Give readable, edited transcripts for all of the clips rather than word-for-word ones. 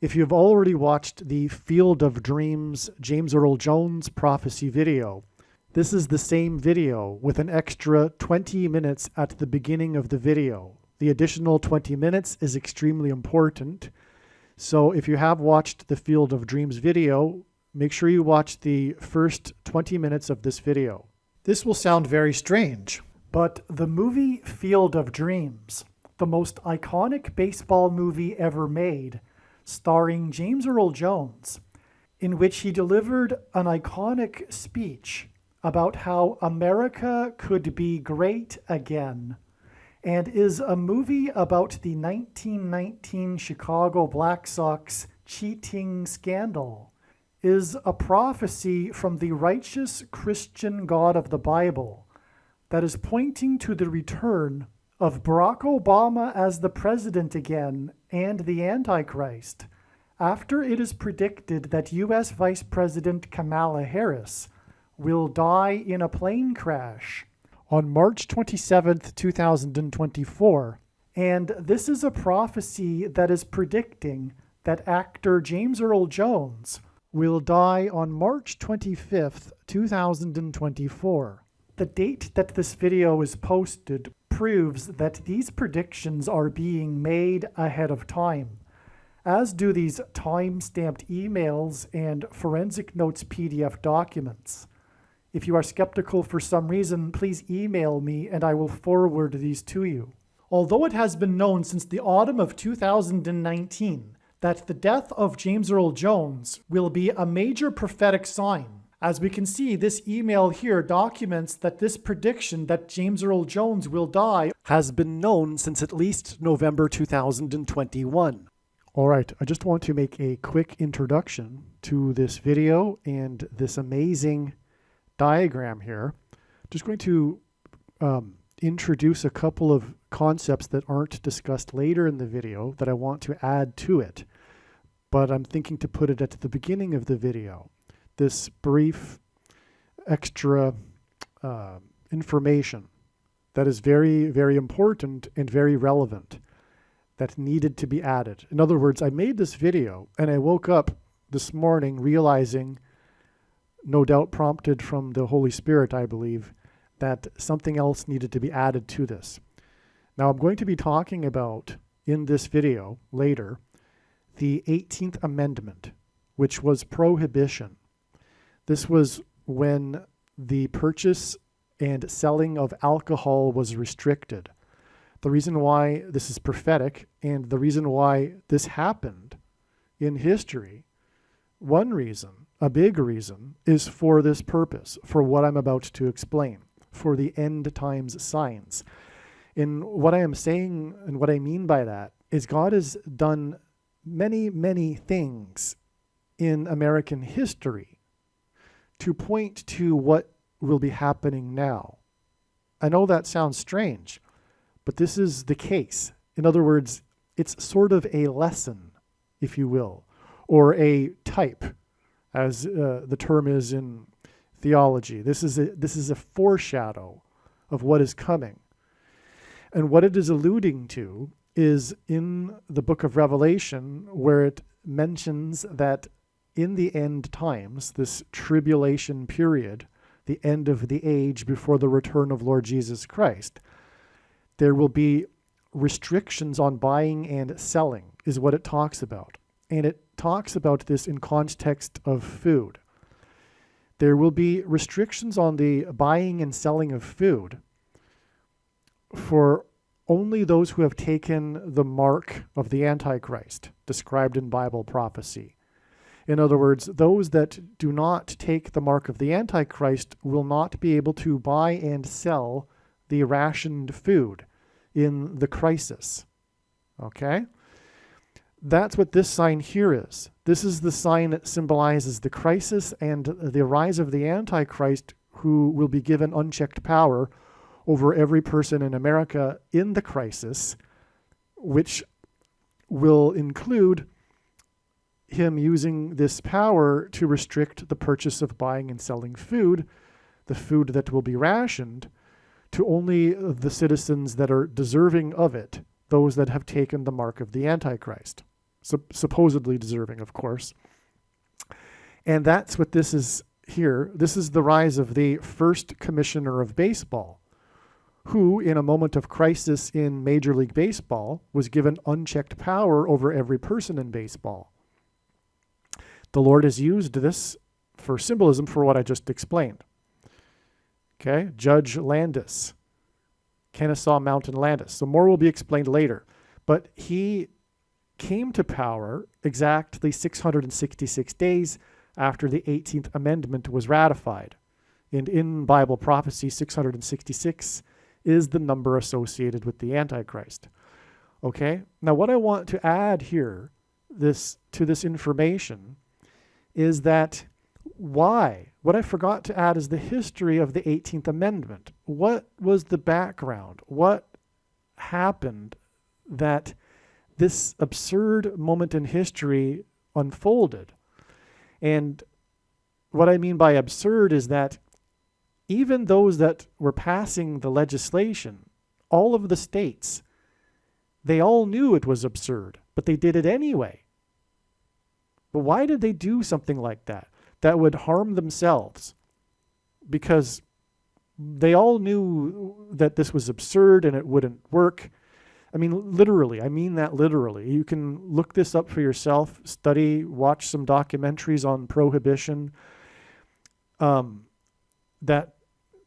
If you've already watched the Field of Dreams James Earl Jones prophecy video, this is the same video with an extra 20 minutes at the beginning of the video. The additional 20 minutes is extremely important. So if you have watched the Field of Dreams video, make sure you watch the first 20 minutes of this video. This will sound very strange, but the movie Field of Dreams, the most iconic baseball movie ever made, starring James Earl Jones, in which he delivered an iconic speech about how America could be great again, and is a movie about the 1919 Chicago Black Sox cheating scandal, is a prophecy from the righteous Christian God of the Bible that is pointing to the return of Barack Obama as the president again and the Antichrist, after it is predicted that U.S. Vice President Kamala Harris will die in a plane crash on March 27th, 2024. And this is a prophecy that is predicting that actor James Earl Jones will die on March 25th, 2024. The date that this video is posted proves that these predictions are being made ahead of time, as do these time-stamped emails and forensic notes PDF documents. If you are skeptical for some reason, please email me and I will forward these to you. Although it has been known since the autumn of 2019 that the death of James Earl Jones will be a major prophetic sign, as we can see, this email here documents that this prediction that James Earl Jones will die has been known since at least November 2021. All right, I just want to make a quick introduction to this video and this amazing diagram here. Just going to introduce a couple of concepts that aren't discussed later in the video that I want to add to it, but I'm thinking to put it at the beginning of the video. This brief extra information that is very, very important and very relevant that needed to be added. In other words, I made this video and I woke up this morning realizing, no doubt prompted from the Holy Spirit, I believe, that something else needed to be added to this. Now, I'm going to be talking about, in this video later, the 18th Amendment, which was prohibition. This was when the purchase and selling of alcohol was restricted. The reason why this is prophetic and the reason why this happened in history, one reason, a big reason, is for this purpose, for what I'm about to explain, for the end times signs. And what I am saying and what I mean by that is God has done many, many things in American history to point to what will be happening now. I know that sounds strange, but this is the case. In other words, it's sort of a lesson, if you will, or a type, as the term is in theology. This is a foreshadow of what is coming. And what it is alluding to is in the book of Revelation, where it mentions that in the end times, this tribulation period, the end of the age before the return of Lord Jesus Christ, there will be restrictions on buying and selling, is what it talks about. And it talks about this in context of food. There will be restrictions on the buying and selling of food for only those who have taken the mark of the Antichrist, described in Bible prophecy. In other words, those that do not take the mark of the Antichrist will not be able to buy and sell the rationed food in the crisis. Okay? That's what this sign here is. This is the sign that symbolizes the crisis and the rise of the Antichrist, who will be given unchecked power over every person in America in the crisis, which will include him using this power to restrict the purchase of buying and selling food, the food that will be rationed, to only the citizens that are deserving of it, those that have taken the mark of the Antichrist. supposedly deserving, of course. And that's what this is here. This is the rise of the first commissioner of baseball, who, in a moment of crisis in Major League Baseball, was given unchecked power over every person in baseball. The Lord has used this for symbolism for what I just explained. Okay, Judge Landis, Kennesaw Mountain Landis. So more will be explained later. But he came to power exactly 666 days after the 18th Amendment was ratified. And in Bible prophecy, 666 is the number associated with the Antichrist. Okay, now what I want to add here to this information is that what I forgot to add is the history of the 18th Amendment. What was the background? What happened that this absurd moment in history unfolded? And what I mean by absurd is that even those that were passing the legislation, all of the states, they all knew it was absurd, but they did it anyway. But why did they do something like that? That would harm themselves, because they all knew that this was absurd and it wouldn't work. I mean, literally, I mean that literally. You can look this up for yourself, study, watch some documentaries on prohibition that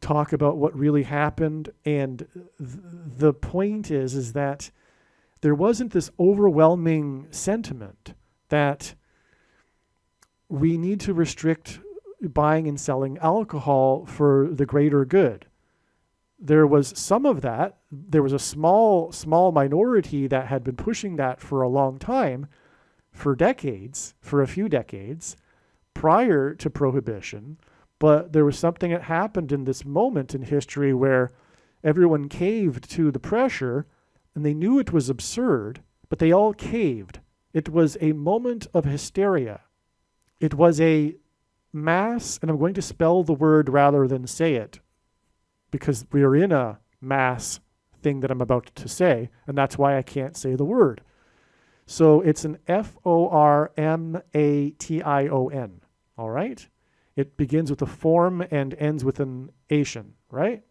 talk about what really happened. And the point is that there wasn't this overwhelming sentiment that we need to restrict buying and selling alcohol for the greater good. There was some of that. There was a small minority that had been pushing that for a long time, for a few decades, prior to prohibition. But there was something that happened in this moment in history where everyone caved to the pressure, and they knew it was absurd, but they all caved. It was a moment of hysteria. It was a mass, and I'm going to spell the word rather than say it, because we are in a mass thing that I'm about to say, and that's why I can't say the word. So it's an Formation, all right? It begins with a form and ends with an ation, right?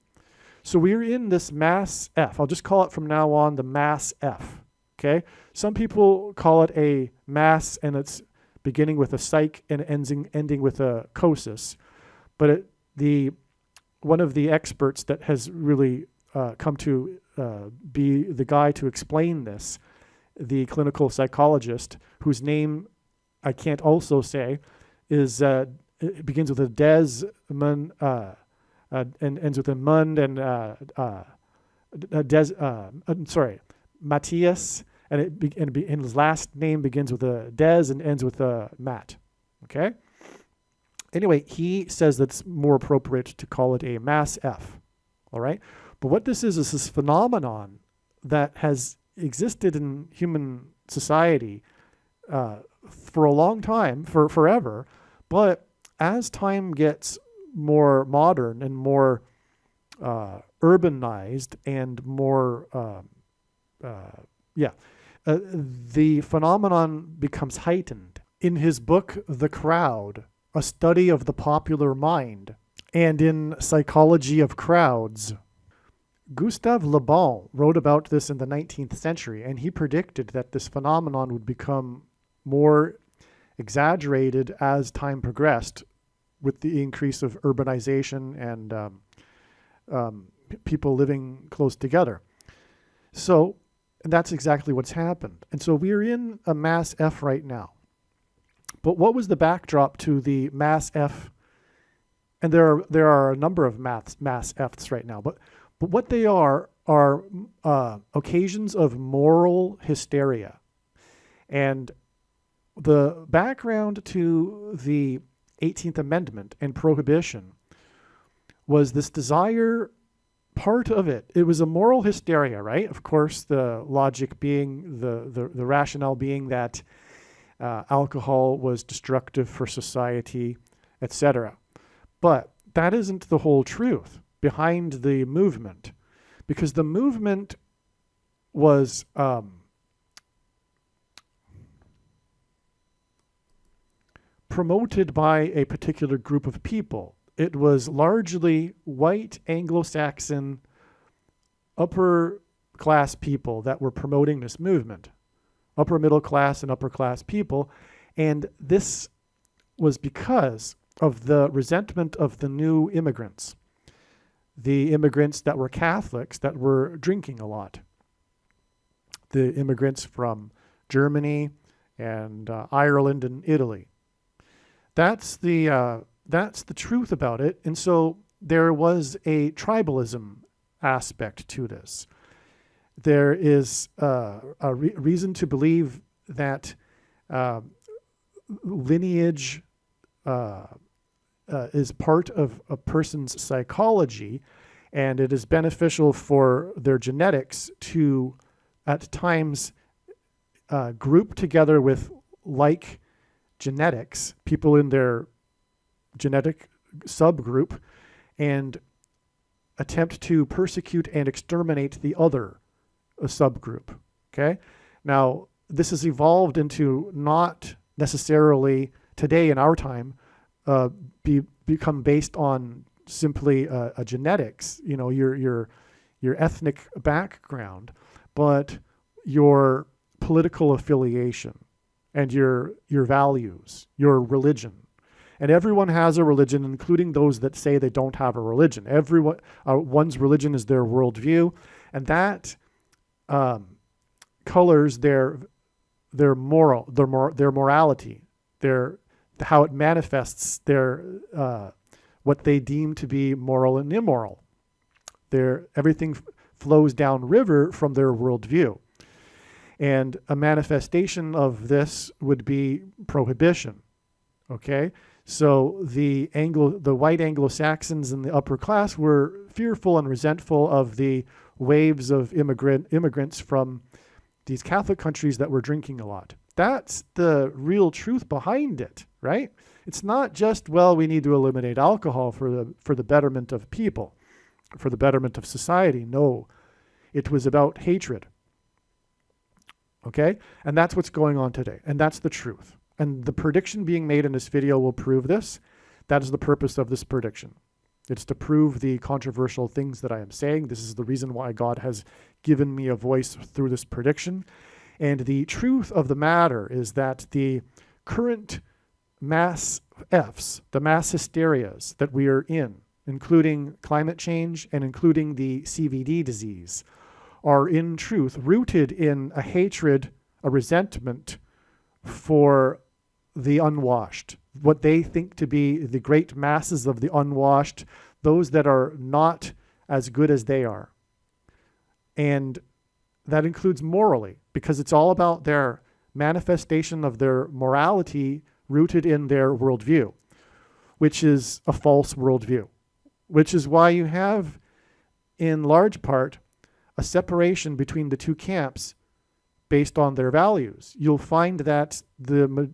So we're in this mass F. I'll just call it from now on the mass F, okay? Some people call it a mass, and it's beginning with a psych and ending with a cosis. But one of the experts that has really come to be the guy to explain this, the clinical psychologist, whose name I can't also say, it begins with a des, and ends with a mund, and Matthias, and his last name begins with a des and ends with a mat. Okay? Anyway, he says that's more appropriate to call it a mass F. All right? But what this is this phenomenon that has existed in human society for a long time, for forever, but as time gets more modern and more urbanized and more, the phenomenon becomes heightened. In his book, The Crowd, A Study of the Popular Mind, and in Psychology of Crowds, Gustave Le Bon wrote about this in the 19th century, and he predicted that this phenomenon would become more exaggerated as time progressed with the increase of urbanization and people living close together. So, and that's exactly what's happened. And so we're in a mass F right now. But what was the backdrop to the mass F? And there are a number of mass Fs right now. But what they are occasions of moral hysteria. And the background to the 18th Amendment and prohibition was this desire, part of it was a moral hysteria, right? Of course, the logic being, the rationale being that alcohol was destructive for society, etc. But that isn't the whole truth behind the movement, because the movement was promoted by a particular group of people. It was largely white Anglo-Saxon upper class people that were promoting this movement, upper middle class and upper class people. And this was because of the resentment of the new immigrants, the immigrants that were Catholics that were drinking a lot, the immigrants from Germany and Ireland and Italy. That's the truth about it. And so there was a tribalism aspect to this. There is a reason to believe that lineage is part of a person's psychology, and it is beneficial for their genetics to, at times, group together with like genetics, people in their genetic subgroup, and attempt to persecute and exterminate the other subgroup. Okay? Now, this has evolved into not necessarily today in our time become based on simply a genetics, your ethnic background, but your political affiliation and your values, your religion. And everyone has a religion, including those that say they don't have a religion. Everyone, one's religion is their worldview, and that colors their morality, how it manifests their what they deem to be moral and immoral. Everything flows downriver from their worldview. And a manifestation of this would be prohibition. Okay? So the white Anglo-Saxons in the upper class were fearful and resentful of the waves of immigrants from these Catholic countries that were drinking a lot. That's the real truth behind it, right? It's not just, well, we need to eliminate alcohol for the betterment of people, for the betterment of society. No, it was about hatred. Okay? And that's what's going on today. And that's the truth. And the prediction being made in this video will prove this. That is the purpose of this prediction. It's to prove the controversial things that I am saying. This is the reason why God has given me a voice through this prediction. And the truth of the matter is that the current mass Fs, the mass hysterias that we are in, including climate change and including the CVD disease, are in truth rooted in a hatred, a resentment for the unwashed, what they think to be the great masses of the unwashed, those that are not as good as they are. And that includes morally, because it's all about their manifestation of their morality rooted in their worldview, which is a false worldview, which is why you have, in large part, a separation between the two camps based on their values. You'll find that the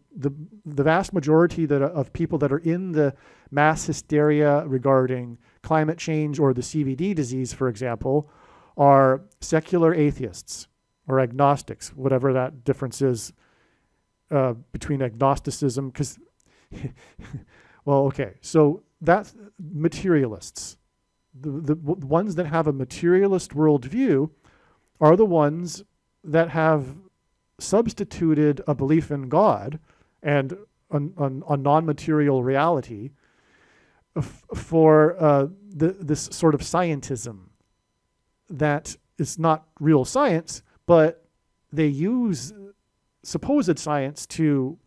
vast majority of people that are in the mass hysteria regarding climate change or the CVD disease, for example, are secular atheists or agnostics, whatever that difference is between agnosticism, because, well, okay, so that's materialists. The ones that have a materialist worldview are the ones that have substituted a belief in God and a non-material reality for this sort of scientism that is not real science, but they use supposed science to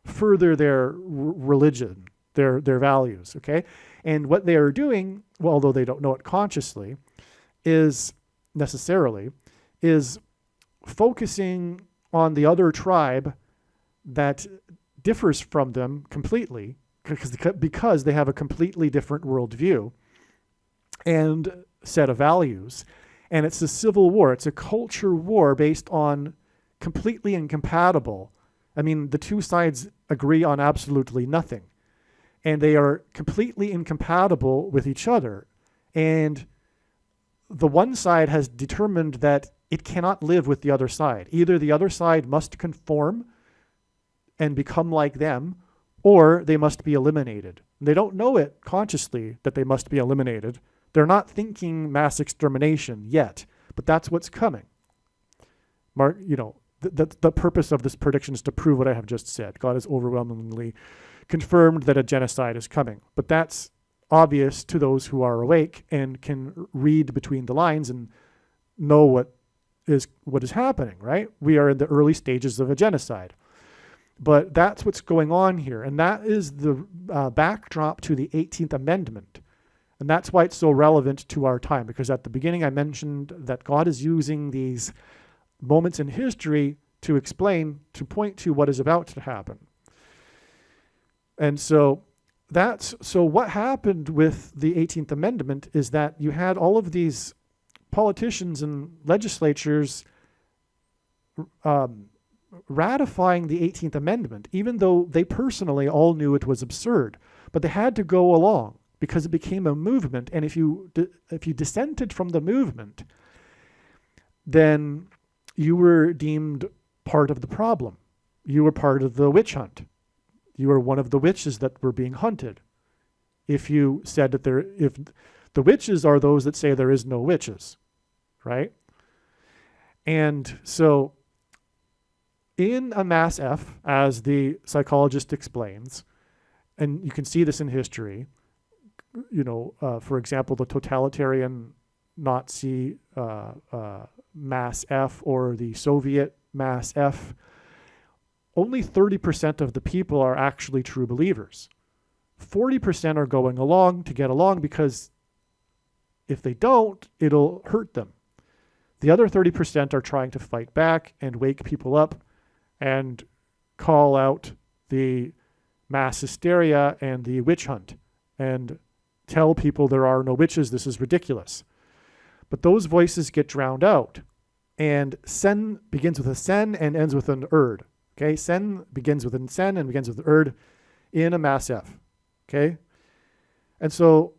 further their religion, their values, okay? And what they are doing, well, although they don't know it consciously, is focusing on the other tribe that differs from them completely, because they have a completely different worldview and set of values. And it's a civil war. It's a culture war based on completely incompatible. I mean, the two sides agree on absolutely nothing. And they are completely incompatible with each other. And the one side has determined that it cannot live with the other side. Either the other side must conform and become like them, or they must be eliminated. They don't know it consciously that they must be eliminated. They're not thinking mass extermination yet, but that's what's coming. The purpose of this prediction is to prove what I have just said. God has overwhelmingly confirmed that a genocide is coming. But that's obvious to those who are awake and can read between the lines and know what is happening, right? We are in the early stages of a genocide. But that's what's going on here. And that is the backdrop to the 18th Amendment. And that's why it's so relevant to our time, because at the beginning I mentioned that God is using these moments in history to point to what is about to happen. And so what happened with the 18th Amendment is that you had all of these politicians and legislatures ratifying the 18th Amendment, even though they personally all knew it was absurd. But they had to go along because it became a movement. And if you dissented from the movement, then you were deemed part of the problem. You were part of the witch hunt. You were one of the witches that were being hunted. If you said that if the witches are those that say there is no witches, right? And so in a mass F, as the psychologist explains, and you can see this in history, for example, the totalitarian Nazi mass F or the Soviet mass F, only 30% of the people are actually true believers. 40% are going along to get along because if they don't, it'll hurt them. The other 30% are trying to fight back and wake people up and call out the mass hysteria and the witch hunt and tell people there are no witches, this is ridiculous. But those voices get drowned out. And sen begins with a sen and ends with an erd. Okay, sen begins with an sen and begins with an erd in a mass F. Okay, and so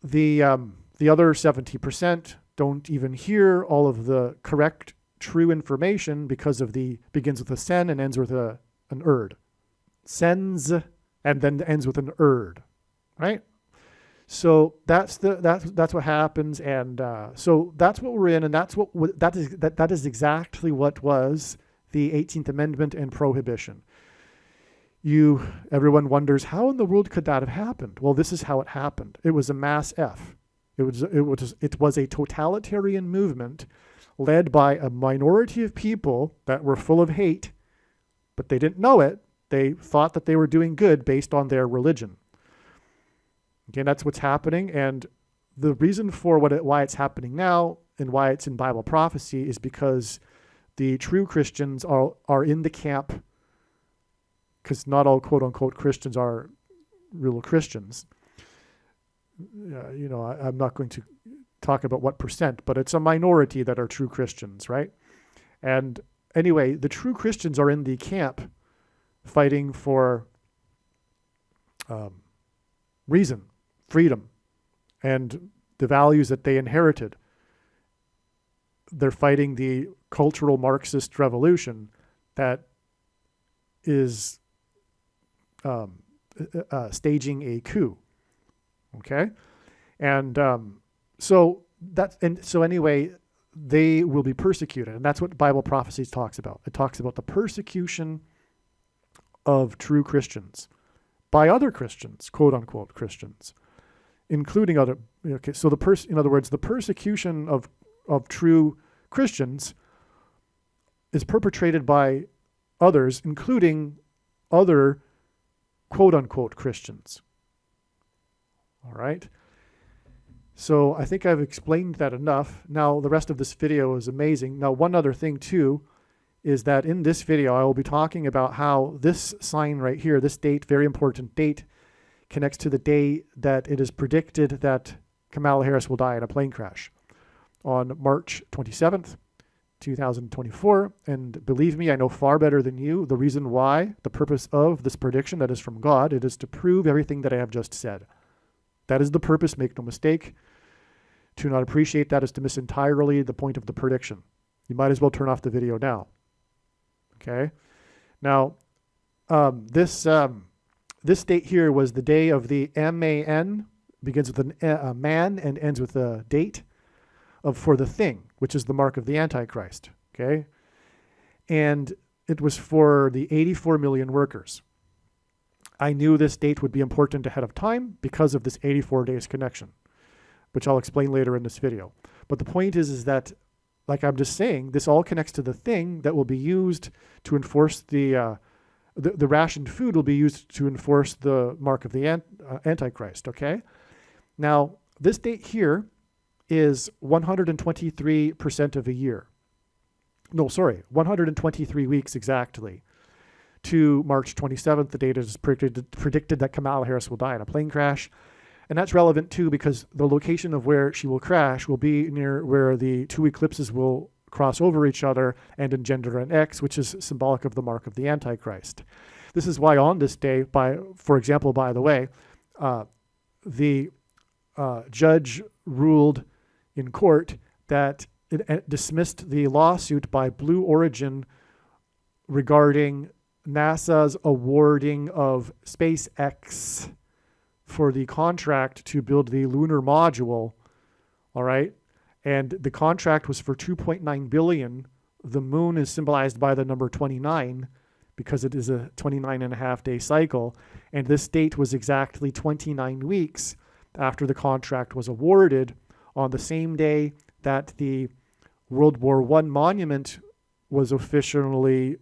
the other 70% don't even hear all of the correct, true information because of the begins with a sen and ends with an erd. Sens and then ends with an erd, right? So that's what happens, and so that's what we're in, and that is exactly what was the 18th Amendment and prohibition. Everyone wonders, how in the world could that have happened? Well, this is how it happened. It was a mass F. It was a totalitarian movement led by a minority of people that were full of hate, but they didn't know it. They thought that they were doing good based on their religion. Okay, that's what's happening, and the reason for why it's happening now and why it's in Bible prophecy is because the true Christians are in the camp, because not all quote-unquote Christians are real Christians. I'm not going to talk about what percent, but it's a minority that are true Christians, right? And anyway, the true Christians are in the camp fighting for reason, freedom, and the values that they inherited. They're fighting the cultural Marxist revolution that is staging a coup. Okay, and so anyway, they will be persecuted, and that's what Bible prophecy talks about. It talks about the persecution of true Christians by other Christians, quote unquote Christians, including other. Okay, so in other words, the persecution of true Christians is perpetrated by others, including other quote unquote Christians. All right. So I think I've explained that enough. Now the rest of this video is amazing. Now one other thing too is that in this video I will be talking about how this sign right here, this date, very important date, connects to the day that it is predicted that Kamala Harris will die in a plane crash on March 27th, 2024. And believe me, I know far better than you the reason why, the purpose of this prediction that is from God. It is to prove everything that I have just said. That is the purpose, make no mistake. To not appreciate that is to miss entirely the point of the prediction. You might as well turn off the video now. Okay? Now, this this date here was the day of the MAN, begins with a man and ends with a date for the thing, which is the mark of the Antichrist. Okay. And it was for the 84 million workers. I knew this date would be important ahead of time because of this 84 days connection, which I'll explain later in this video. But the point is that, like I'm just saying, this all connects to the thing that will be used to enforce the rationed food will be used to enforce the mark of the Antichrist, okay? Now, this date here is 123% of a year. No, sorry, 123 weeks exactly to March 27th. The date is predicted that Kamala Harris will die in a plane crash. And that's relevant too because the location of where she will crash will be near where the two eclipses will cross over each other and engender an X, which is symbolic of the mark of the Antichrist. This is why on this day, for example, by the way, the judge ruled in court that it dismissed the lawsuit by Blue Origin regarding NASA's awarding of SpaceX for the contract to build the lunar module, all right? And the contract was for $2.9 billion. The moon is symbolized by the number 29 because it is a 29.5-day cycle. And this date was exactly 29 weeks after the contract was awarded, on the same day that the World War I monument was officially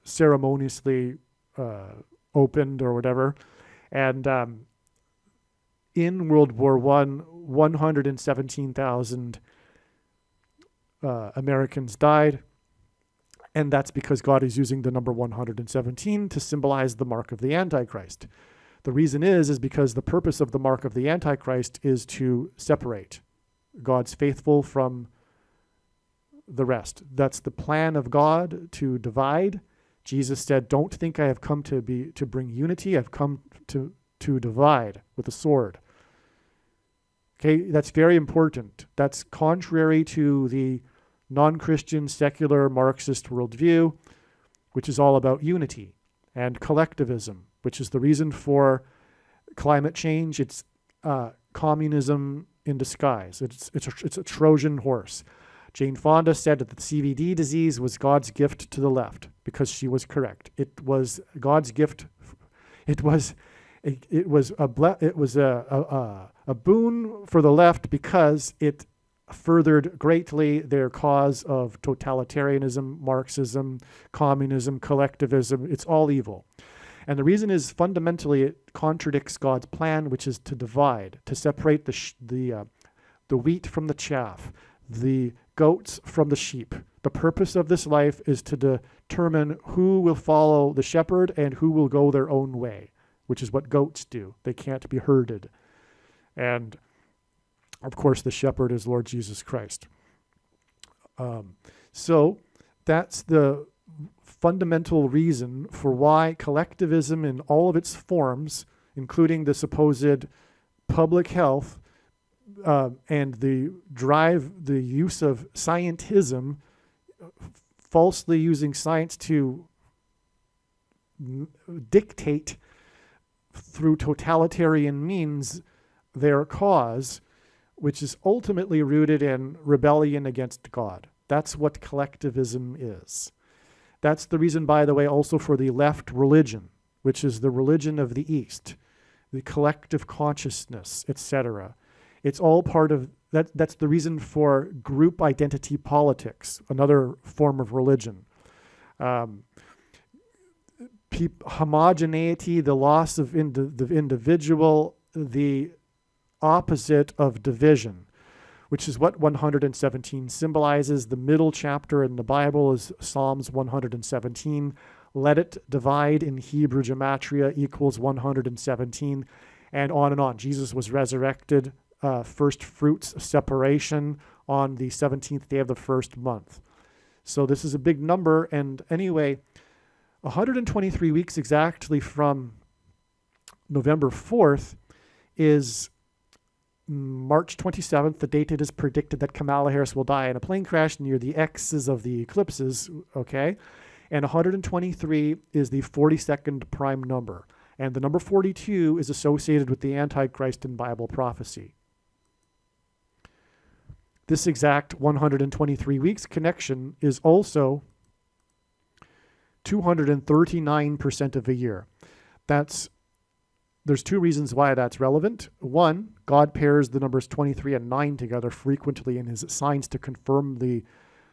ceremoniously opened or whatever. And in World War I, 117,000 Americans died. And that's because God is using the number 117 to symbolize the mark of the Antichrist. The reason is because the purpose of the mark of the Antichrist is to separate God's faithful from the rest. That's the plan of God, to divide. Jesus said, "Don't think I have come to bring unity. I've come to divide with a sword." Okay, that's very important. That's contrary to the non-Christian, secular, Marxist worldview, which is all about unity and collectivism, which is the reason for climate change. It's communism in disguise. It's a Trojan horse. Jane Fonda said that the CVD disease was God's gift to the left because she was correct. It was God's gift. It was a boon for the left because it furthered greatly their cause of totalitarianism, Marxism, communism, collectivism. It's all evil. And the reason is fundamentally it contradicts God's plan, which is to divide, to separate the wheat from the chaff, the goats from the sheep. The purpose of this life is to determine who will follow the shepherd and who will go their own way, which is what goats do. They can't be herded. And of course, the shepherd is Lord Jesus Christ. So that's the fundamental reason for why collectivism in all of its forms, including the supposed public health and the use of scientism, falsely using science to dictate through totalitarian means their cause, which is ultimately rooted in rebellion against God. That's what collectivism is. That's the reason, by the way, also for the left religion, which is the religion of the East, the collective consciousness, etc. It's all part of that. That's the reason for group identity politics, another form of religion. Homogeneity, the loss of the individual, the opposite of division, which is what 117 symbolizes. The middle chapter in the Bible is Psalms 117. Let it divide in Hebrew gematria equals 117, and on and on. Jesus was resurrected, first fruits separation on the 17th day of the first month. So this is a big number. And anyway, 123 weeks exactly from November 4th is March 27th, the date it is predicted that Kamala Harris will die in a plane crash near the X's of the eclipses, okay? And 123 is the 42nd prime number. And the number 42 is associated with the Antichrist in Bible prophecy. This exact 123 weeks connection is also 239% of a year. There's two reasons why that's relevant. One, God pairs the numbers 23 and 9 together frequently in his signs to confirm the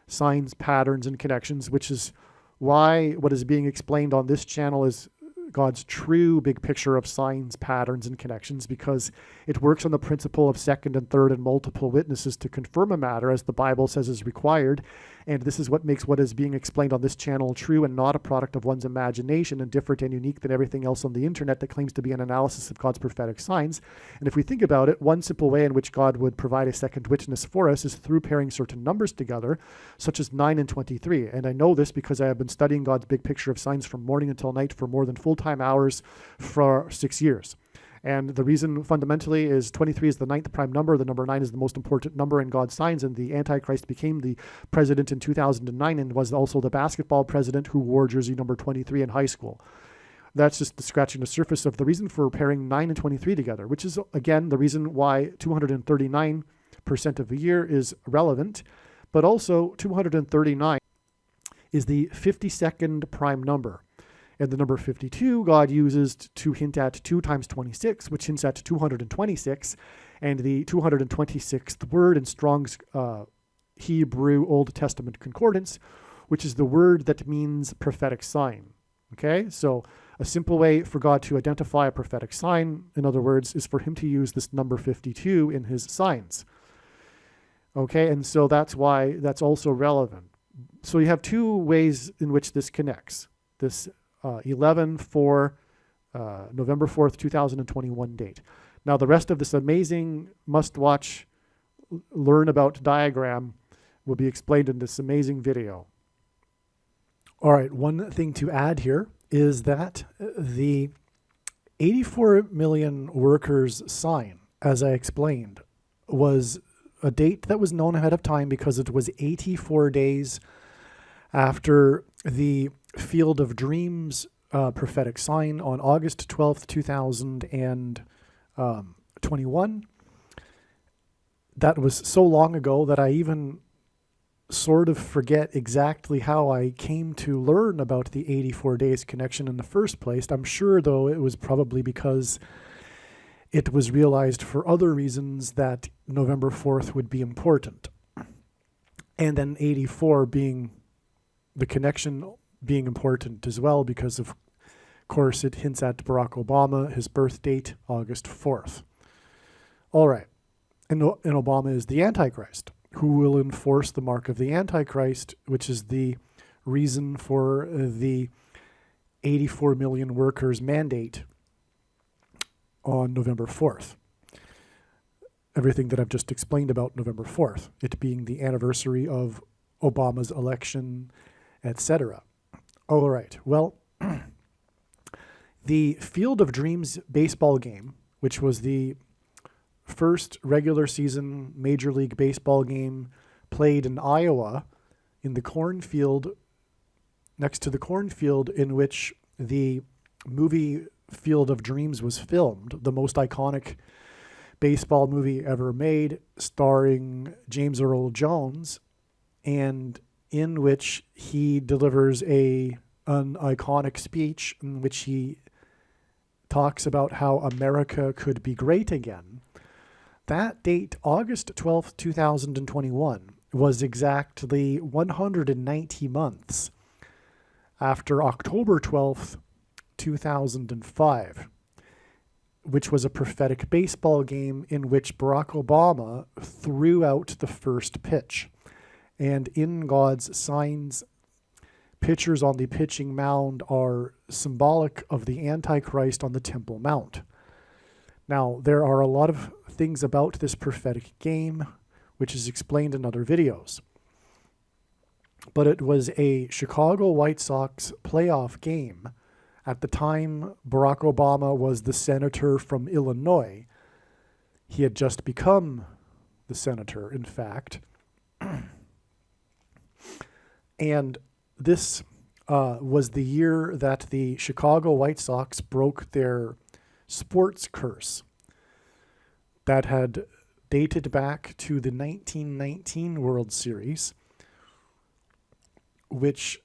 signs, patterns, and connections, which is why what is being explained on this channel is God's true big picture of signs, patterns, and connections, because it works on the principle of second and third and multiple witnesses to confirm a matter, as the Bible says is required. And this is what makes what is being explained on this channel true and not a product of one's imagination and different and unique than everything else on the internet that claims to be an analysis of God's prophetic signs. And if we think about it, one simple way in which God would provide a second witness for us is through pairing certain numbers together, such as 9 and 23. And I know this because I have been studying God's big picture of signs from morning until night for more than full-time hours for 6 years. And the reason fundamentally is 23 is the 9th prime number. The number 9 is the most important number in God's signs. And the Antichrist became the president in 2009 and was also the basketball president who wore jersey number 23 in high school. That's just scratching the surface of the reason for pairing 9 and 23 together, which is, again, the reason why 239% of a year is relevant. But also 239 is the 52nd prime number. And the number 52 God uses to hint at 2 times 26, which hints at 226, and the 226th word in Strong's Hebrew Old Testament Concordance, which is the word that means prophetic sign. Okay, so a simple way for God to identify a prophetic sign, in other words, is for him to use this number 52 in his signs. Okay, and so that's why that's also relevant. So you have two ways in which this connects. This 11 for November 4th, 2021 date. Now, the rest of this amazing must-watch, learn about diagram will be explained in this amazing video. All right, one thing to add here is that the 84 million workers sign, as I explained, was a date that was known ahead of time because it was 84 days after the Field of Dreams prophetic sign on August 12th, 2021. That was so long ago that I even sort of forget exactly how I came to learn about the 84 days connection in the first place. I'm sure, though, it was probably because it was realized for other reasons that November 4th would be important. And then 84 being the connection being important as well, because of course it hints at Barack Obama, his birth date, August 4th. All right. And Obama is the Antichrist, who will enforce the mark of the Antichrist, which is the reason for the 84 million workers mandate on November 4th. Everything that I've just explained about November 4th, it being the anniversary of Obama's election, etc. All right, well, the Field of Dreams baseball game, which was the first regular season Major League Baseball game played in Iowa, in the cornfield, next to the cornfield in which the movie Field of Dreams was filmed, the most iconic baseball movie ever made, starring James Earl Jones, and in which he delivers an iconic speech in which he talks about how America could be great again. That date, August 12th, 2021, was exactly 190 months after October 12th, 2005, which was a prophetic baseball game in which Barack Obama threw out the first pitch. And in God's signs, pitchers on the pitching mound are symbolic of the Antichrist on the Temple Mount. Now, there are a lot of things about this prophetic game, which is explained in other videos. But it was a Chicago White Sox playoff game. At the time, Barack Obama was the senator from Illinois. He had just become the senator, in fact. And this was the year that the Chicago White Sox broke their sports curse that had dated back to the 1919 World Series, which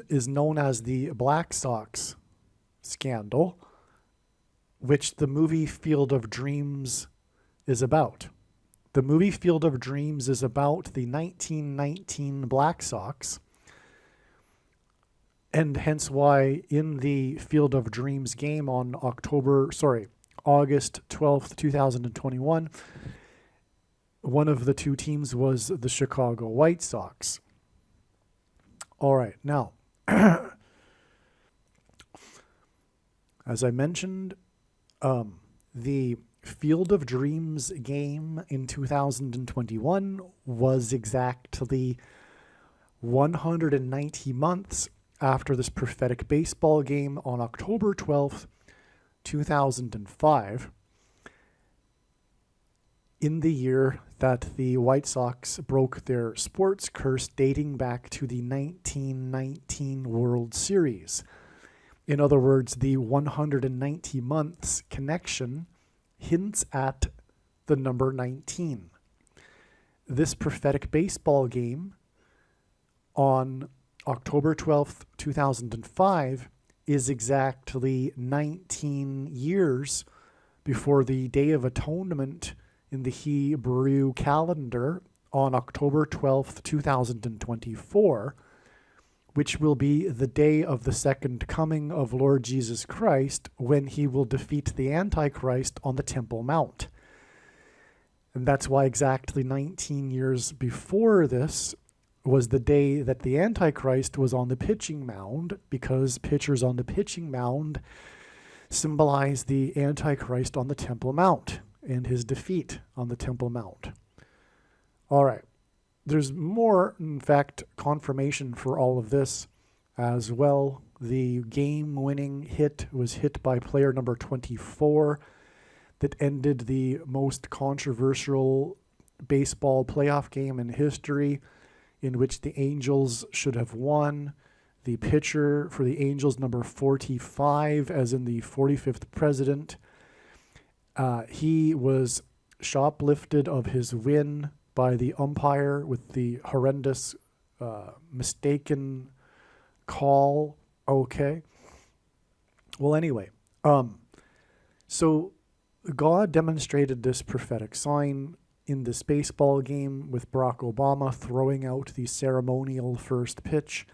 is known as the Black Sox Scandal, which the movie Field of Dreams is about. The movie Field of Dreams is about the 1919 Black Sox, and hence why in the Field of Dreams game on August 12th, 2021, one of the two teams was the Chicago White Sox. All right, now, as I mentioned, the Field of Dreams game in 2021 was exactly 190 months after this prophetic baseball game on October 12th, 2005, in the year that the White Sox broke their sports curse dating back to the 1919 World Series. In other words, the 190 months connection hints at the number 19. This prophetic baseball game on October 12th, 2005 is exactly 19 years before the Day of Atonement in the Hebrew calendar on October 12th, 2024, which will be the day of the second coming of Lord Jesus Christ, when he will defeat the Antichrist on the Temple Mount. And that's why exactly 19 years before this was the day that the Antichrist was on the pitching mound, because pitchers on the pitching mound symbolize the Antichrist on the Temple Mount and his defeat on the Temple Mount. All right. There's more, in fact, confirmation for all of this as well. The game-winning hit was hit by player number 24 that ended the most controversial baseball playoff game in history, in which the Angels should have won. The pitcher for the Angels, number 45, as in the 45th president, he was shoplifted of his win by the umpire with the horrendous mistaken call. Okay. Well, anyway, so God demonstrated this prophetic sign in this baseball game with Barack Obama throwing out the ceremonial first pitch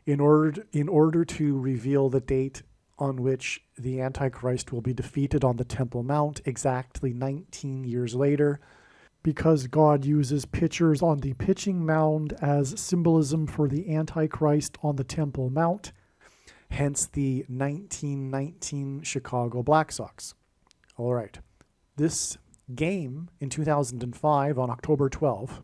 in order to reveal the date on which the Antichrist will be defeated on the Temple Mount exactly 19 years later, because God uses pitchers on the pitching mound as symbolism for the Antichrist on the Temple Mount, hence the 1919 Chicago Black Sox. All right. This game in 2005 on October 12th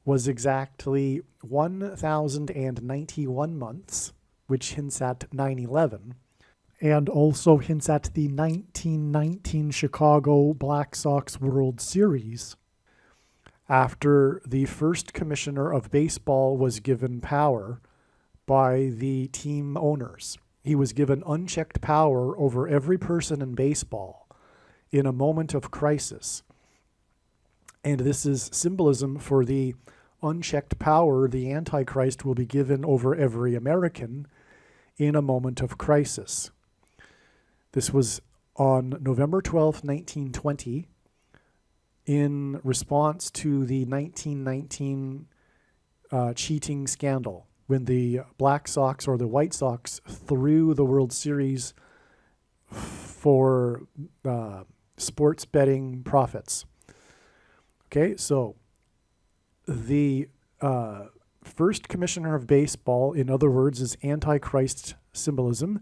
was exactly 1,091 months, which hints at 9/11, and also hints at the 1919 Chicago Black Sox World Series, after the first commissioner of baseball was given power by the team owners. He was given unchecked power over every person in baseball in a moment of crisis. And this is symbolism for the unchecked power the Antichrist will be given over every American in a moment of crisis. This was on November 12th, 1920, in response to the 1919 cheating scandal, when the Black Sox or the White Sox threw the World Series for sports betting profits. Okay, so the first commissioner of baseball, in other words, is Antichrist symbolism.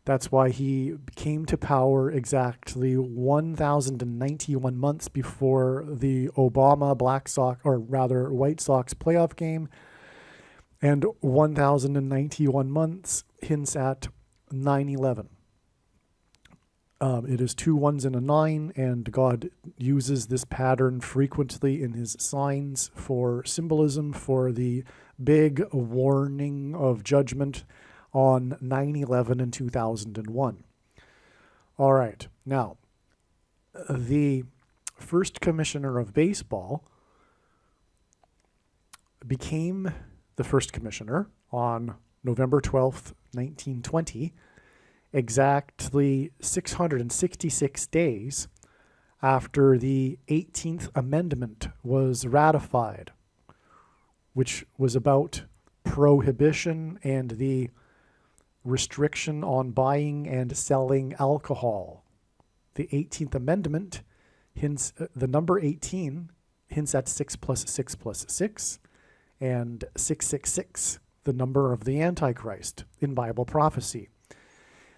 That's why he came to power exactly 1,091 months before the Obama Black Sox, or rather White Sox playoff game, and 1,091 months hints at 9/11. It is 2 1s and a 9, and God uses this pattern frequently in his signs for symbolism for the big warning of judgment on 9/11 and 2001. All right. Now, the first commissioner of baseball became the first commissioner on November 12th, 1920, exactly 666 days after the 18th Amendment was ratified, which was about prohibition and the restriction on buying and selling alcohol. The 18th Amendment hints, the number 18 hints at 6 plus 6 plus 6, and 666, the number of the Antichrist in Bible prophecy.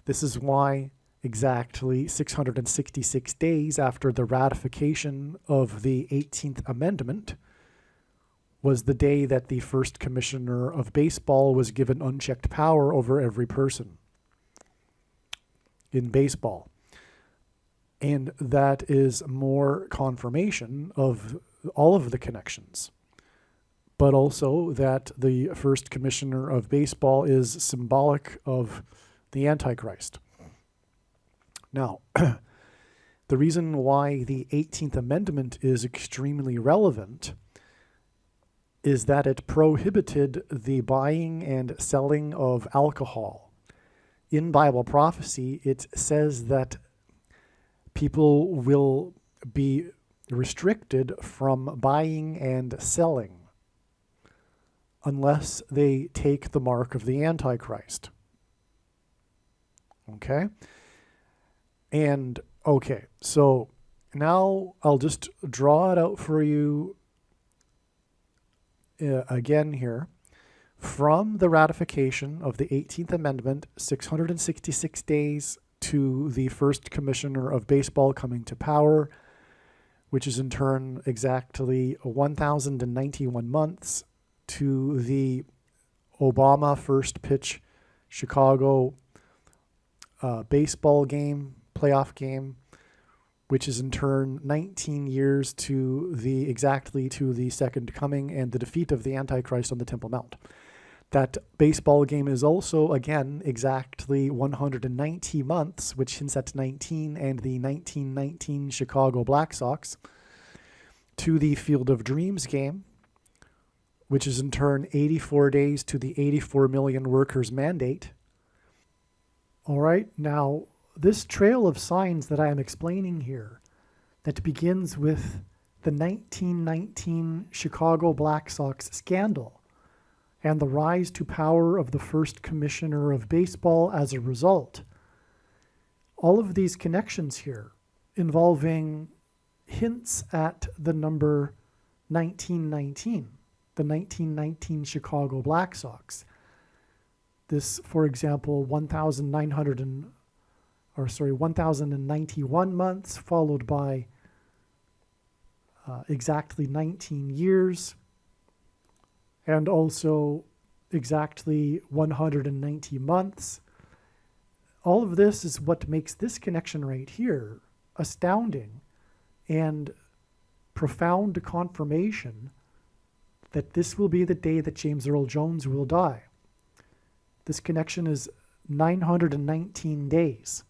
This is why exactly 666 days after the ratification of the 18th Amendment was the day that the first commissioner of baseball was given unchecked power over every person in baseball. And that is more confirmation of all of the connections, but also that the first commissioner of baseball is symbolic of the Antichrist. Now, the reason why the 18th Amendment is extremely relevant is that it prohibited the buying and selling of alcohol. In Bible prophecy, it says that people will be restricted from buying and selling unless they take the mark of the Antichrist. Okay? And, okay, so now I'll just draw it out for you again here. From the ratification of the 18th Amendment, 666 days to the first commissioner of baseball coming to power, which is in turn exactly 1,091 months to the Obama first pitch Chicago baseball game, playoff game, which is in turn 19 years to the second coming and the defeat of the Antichrist on the Temple Mount. That baseball game is also, again, exactly 190 months, which hints at 19, and the 1919 Chicago Black Sox, to the Field of Dreams game, which is in turn 84 days to the 84 million workers mandate. All right, now this trail of signs that I am explaining here, that begins with the 1919 Chicago Black Sox scandal, and the rise to power of the first commissioner of baseball as a result. All of these connections here involving hints at the number 1919, the 1919 Chicago Black Sox. This, for example, 1,091 months, followed by exactly 19 years, and also exactly 190 months. All of this is what makes this connection right here astounding and profound confirmation that this will be the day that James Earl Jones will die. This connection is 919 days,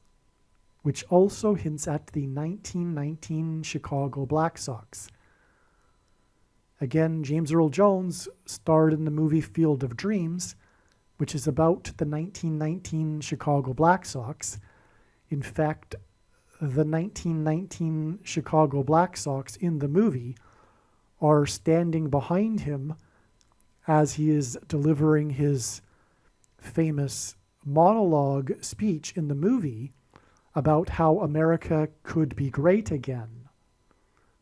which also hints at the 1919 Chicago Black Sox. Again, James Earl Jones starred in the movie Field of Dreams, which is about the 1919 Chicago Black Sox. In fact, the 1919 Chicago Black Sox in the movie are standing behind him as he is delivering his famous monologue speech in the movie about how America could be great again,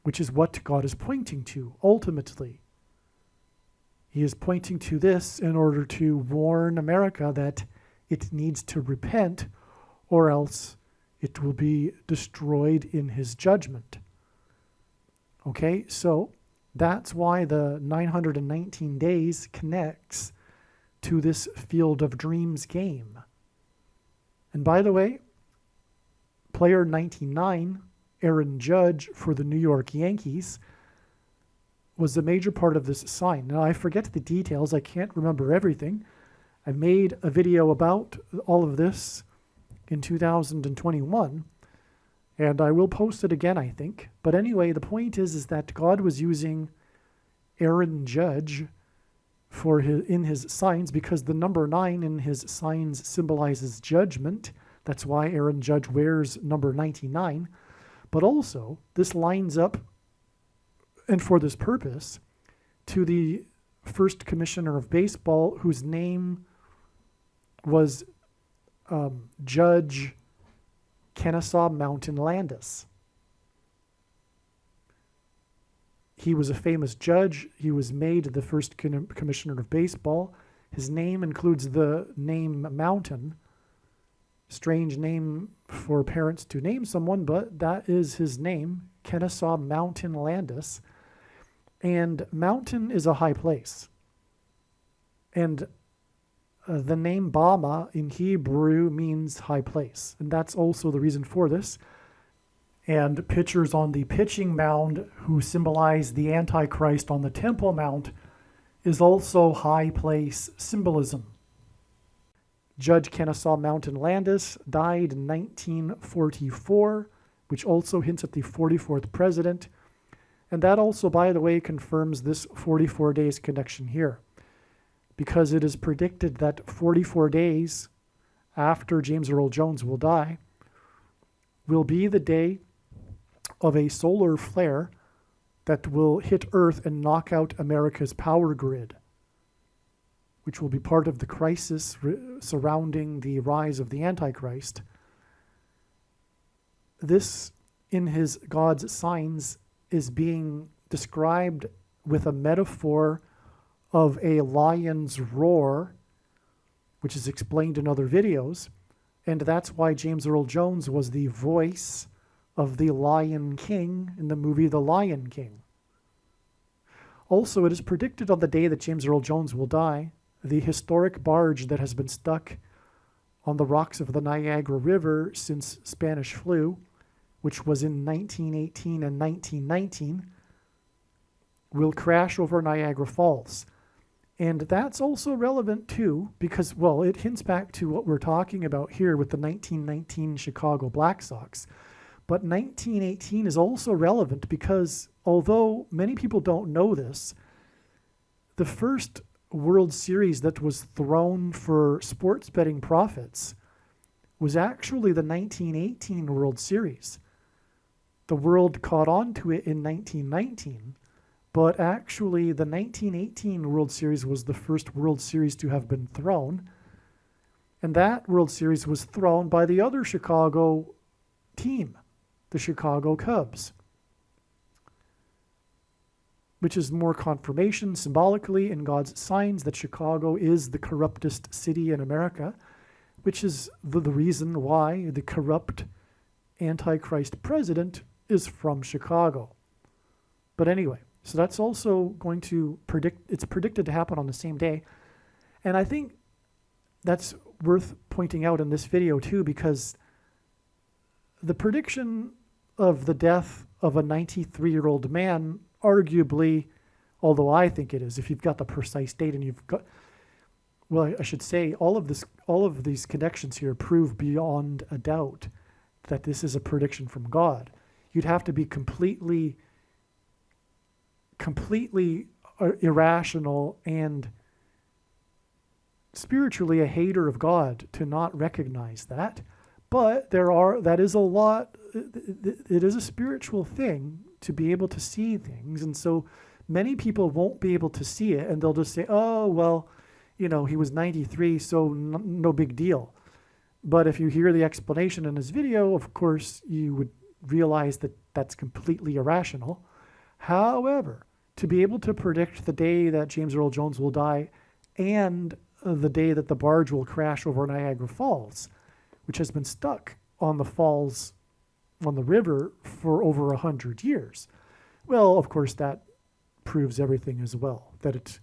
which is what God is pointing to ultimately. He is pointing to this in order to warn America that it needs to repent, or else it will be destroyed in his judgment. Okay, so that's why the 919 days connects to this Field of Dreams game. And by the way, player 99, Aaron Judge for the New York Yankees, was a major part of this sign. Now, I forget the details. I can't remember everything. I made a video about all of this in 2021, and I will post it again, I think. But anyway, the point is that God was using Aaron Judge in his signs, because the number 9 in his signs symbolizes judgment. That's why Aaron Judge wears number 99. But also, this lines up, and for this purpose, to the first commissioner of baseball, whose name was Judge Kennesaw Mountain Landis. He was a famous judge. He was made the first commissioner of baseball. His name includes the name Mountain. Strange name for parents to name someone, but that is his name, Kennesaw Mountain Landis. And mountain is a high place. And the name Bama in Hebrew means high place. And that's also the reason for this. And pitchers on the pitching mound, who symbolize the Antichrist on the Temple Mount, is also high place symbolism. Judge Kennesaw Mountain Landis died in 1944, which also hints at the 44th president. And that also, by the way, confirms this 44 days connection here, because it is predicted that 44 days after James Earl Jones will die will be the day of a solar flare that will hit Earth and knock out America's power grid, which will be part of the crisis surrounding the rise of the Antichrist. This, in his God's signs, is being described with a metaphor of a lion's roar, which is explained in other videos. And that's why James Earl Jones was the voice of the Lion King in the movie The Lion King. Also, it is predicted on the day that James Earl Jones will die, the historic barge that has been stuck on the rocks of the Niagara River since Spanish flu, which was in 1918 and 1919, will crash over Niagara Falls. And that's also relevant too, because, well, it hints back to what we're talking about here with the 1919 Chicago Black Sox. But 1918 is also relevant because, although many people don't know this, the first World Series that was thrown for sports betting profits was actually the 1918 World Series. The world caught on to it in 1919, but actually the 1918 World Series was the first World Series to have been thrown. And that World Series was thrown by the other Chicago team, the Chicago Cubs, which is more confirmation symbolically in God's signs that Chicago is the corruptest city in America, which is the reason why the corrupt Antichrist president is from Chicago. But anyway, so that's also going to it's predicted to happen on the same day. And I think that's worth pointing out in this video too, because the prediction of the death of a 93-year-old man, arguably, although I think it is, if you've got the precise date and you've got, well, I should say, all of these connections here prove beyond a doubt that this is a prediction from God. You'd have to be completely irrational and spiritually a hater of God to not recognize that. But that is a lot, it is a spiritual thing to be able to see things. And so many people won't be able to see it, and they'll just say, oh, well, he was 93, so no big deal. But if you hear the explanation in this video, of course, you would realize that that's completely irrational. However, to be able to predict the day that James Earl Jones will die and the day that the barge will crash over Niagara Falls, which has been stuck on the falls, on the river for over 100 years. Well, of course, that proves everything as well, that it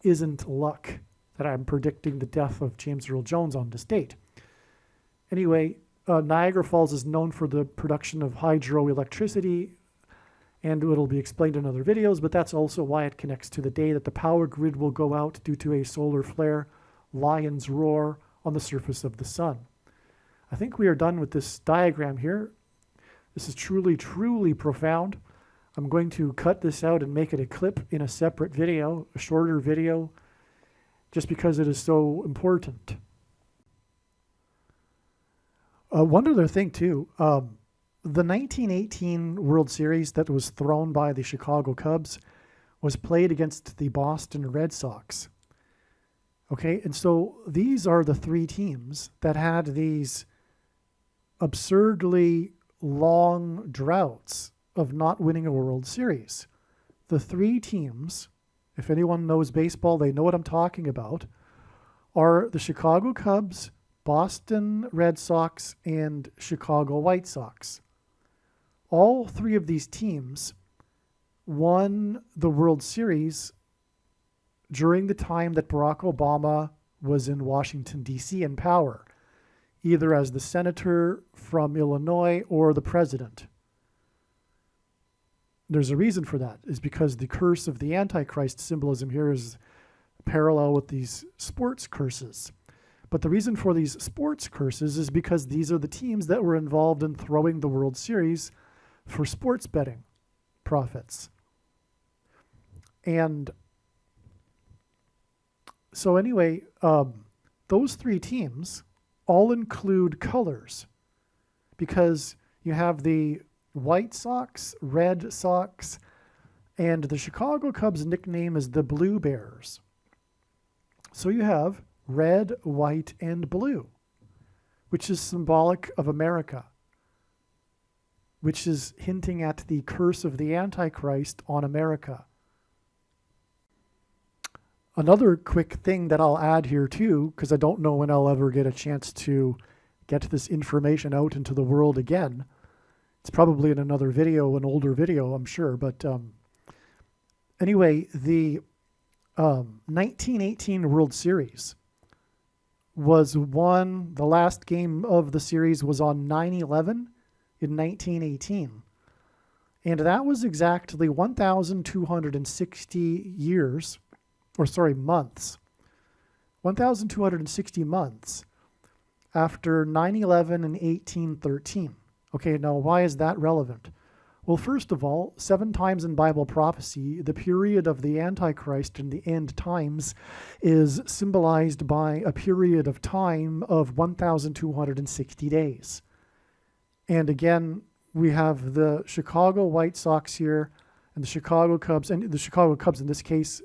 isn't luck that I'm predicting the death of James Earl Jones on this date. Anyway, Niagara Falls is known for the production of hydroelectricity, and it'll be explained in other videos, but that's also why it connects to the day that the power grid will go out due to a solar flare, lion's roar on the surface of the sun. I think we are done with this diagram here. This is truly, truly profound. I'm going to cut this out and make it a clip in a separate video, a shorter video, just because it is so important. One other thing too, the 1918 World Series that was thrown by the Chicago Cubs was played against the Boston Red Sox. Okay, and so these are the three teams that had these absurdly long droughts of not winning a World Series. The three teams, if anyone knows baseball, they know what I'm talking about, are the Chicago Cubs, Boston Red Sox, and Chicago White Sox. All three of these teams won the World Series during the time that Barack Obama was in Washington, D.C. in power, either as the senator from Illinois or the president. There's a reason for that, is because the curse of the Antichrist symbolism here is parallel with these sports curses. But the reason for these sports curses is because these are the teams that were involved in throwing the World Series for sports betting profits. And so anyway, those three teams all include colors, because you have the White Sox, Red Sox, and the Chicago Cubs' nickname is the Blue Bears. So you have red, white, and blue, which is symbolic of America, which is hinting at the curse of the Antichrist on America. Another quick thing that I'll add here too, because I don't know when I'll ever get a chance to get this information out into the world again. It's probably in another video, an older video, I'm sure. But anyway, the 1918 World Series was won. The last game of the series was on 9/11 in 1918. And that was exactly 1,260 years, or sorry, months. 1,260 months after 9/11 in 1813. Okay, now why is that relevant? Well, first of all, 7 times in Bible prophecy, the period of the Antichrist in the end times is symbolized by a period of time of 1,260 days. And again, we have the Chicago White Sox here and the Chicago Cubs, and the Chicago Cubs in this case,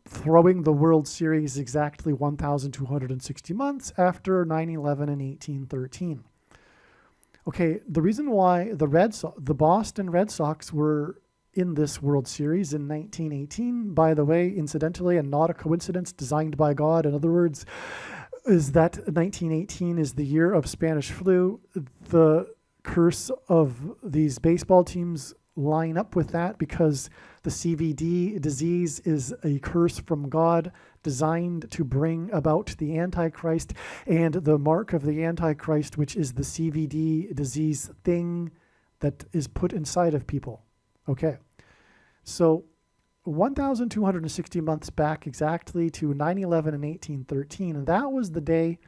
throwing the World Series exactly 1,260 months after 9/11 in 1813. Okay, the reason why the Boston Red Sox were in this World Series in 1918, by the way, incidentally, and not a coincidence, designed by God, in other words, is that 1918 is the year of Spanish flu. The curse of these baseball teams line up with that because the CVD disease is a curse from God designed to bring about the Antichrist, and the mark of the Antichrist, which is the CVD disease thing that is put inside of people. Okay, so 1,260 months back exactly to 9/11 and 1813, and that was the day.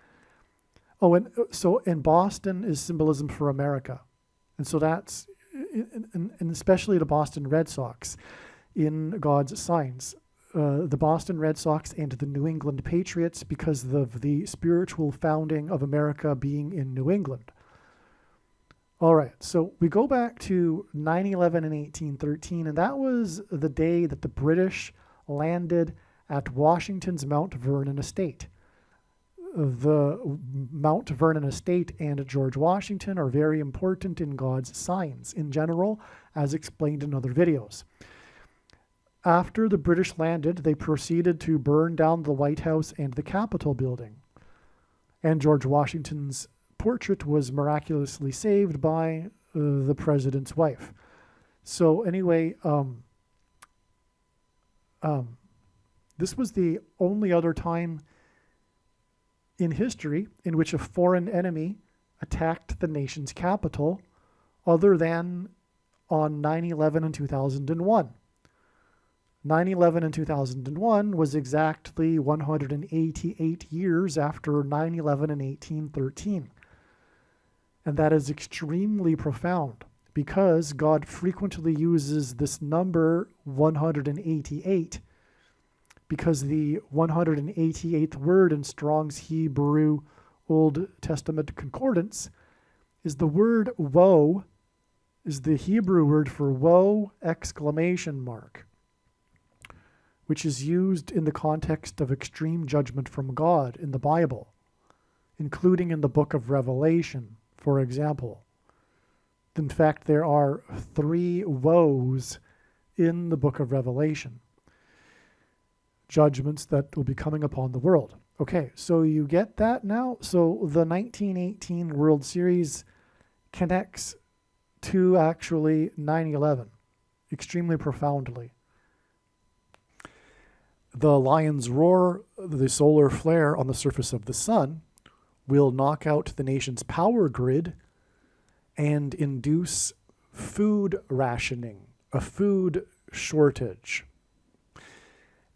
Oh, and Boston is symbolism for America, and so that's, and especially the Boston Red Sox in God's signs. The Boston Red Sox and the New England Patriots because of the spiritual founding of America being in New England. All right, so we go back to 9/11 and 1813, and that was the day that the British landed at Washington's Mount Vernon estate. The Mount Vernon estate and George Washington are very important in God's signs in general, as explained in other videos. After the British landed, they proceeded to burn down the White House and the Capitol building. And George Washington's portrait was miraculously saved by the president's wife. So anyway, this was the only other time in history in which a foreign enemy attacked the nation's capital, other than on 9/11 and 2001. 9/11 and 2001 was exactly 188 years after 9/11 in 1813. And that is extremely profound because God frequently uses this number 188 because the 188th word in Strong's Hebrew Old Testament Concordance is the word woe, is the Hebrew word for woe, exclamation mark, which is used in the context of extreme judgment from God in the Bible, including in the book of Revelation, for example. In fact, there are 3 woes in the book of Revelation, judgments that will be coming upon the world. Okay, so you get that now? So the 1918 World Series connects to actually 9/11 extremely profoundly. The lion's roar, the solar flare on the surface of the sun, will knock out the nation's power grid and induce food rationing, a food shortage.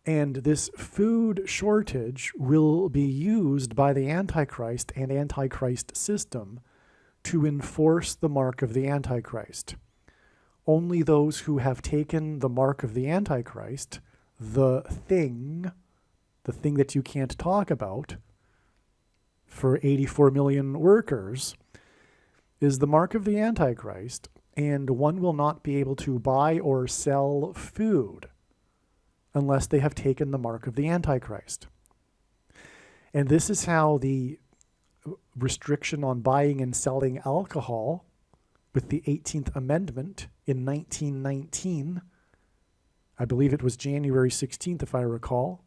And this food shortage will be used by the Antichrist and Antichrist system to enforce the mark of the Antichrist. Only those who have taken the mark of the Antichrist, the thing that you can't talk about for 84 million workers, is the mark of the Antichrist, and one will not be able to buy or sell food unless they have taken the mark of the Antichrist. And this is how the restriction on buying and selling alcohol with the 18th Amendment in 1919, I believe it was January 16th if I recall,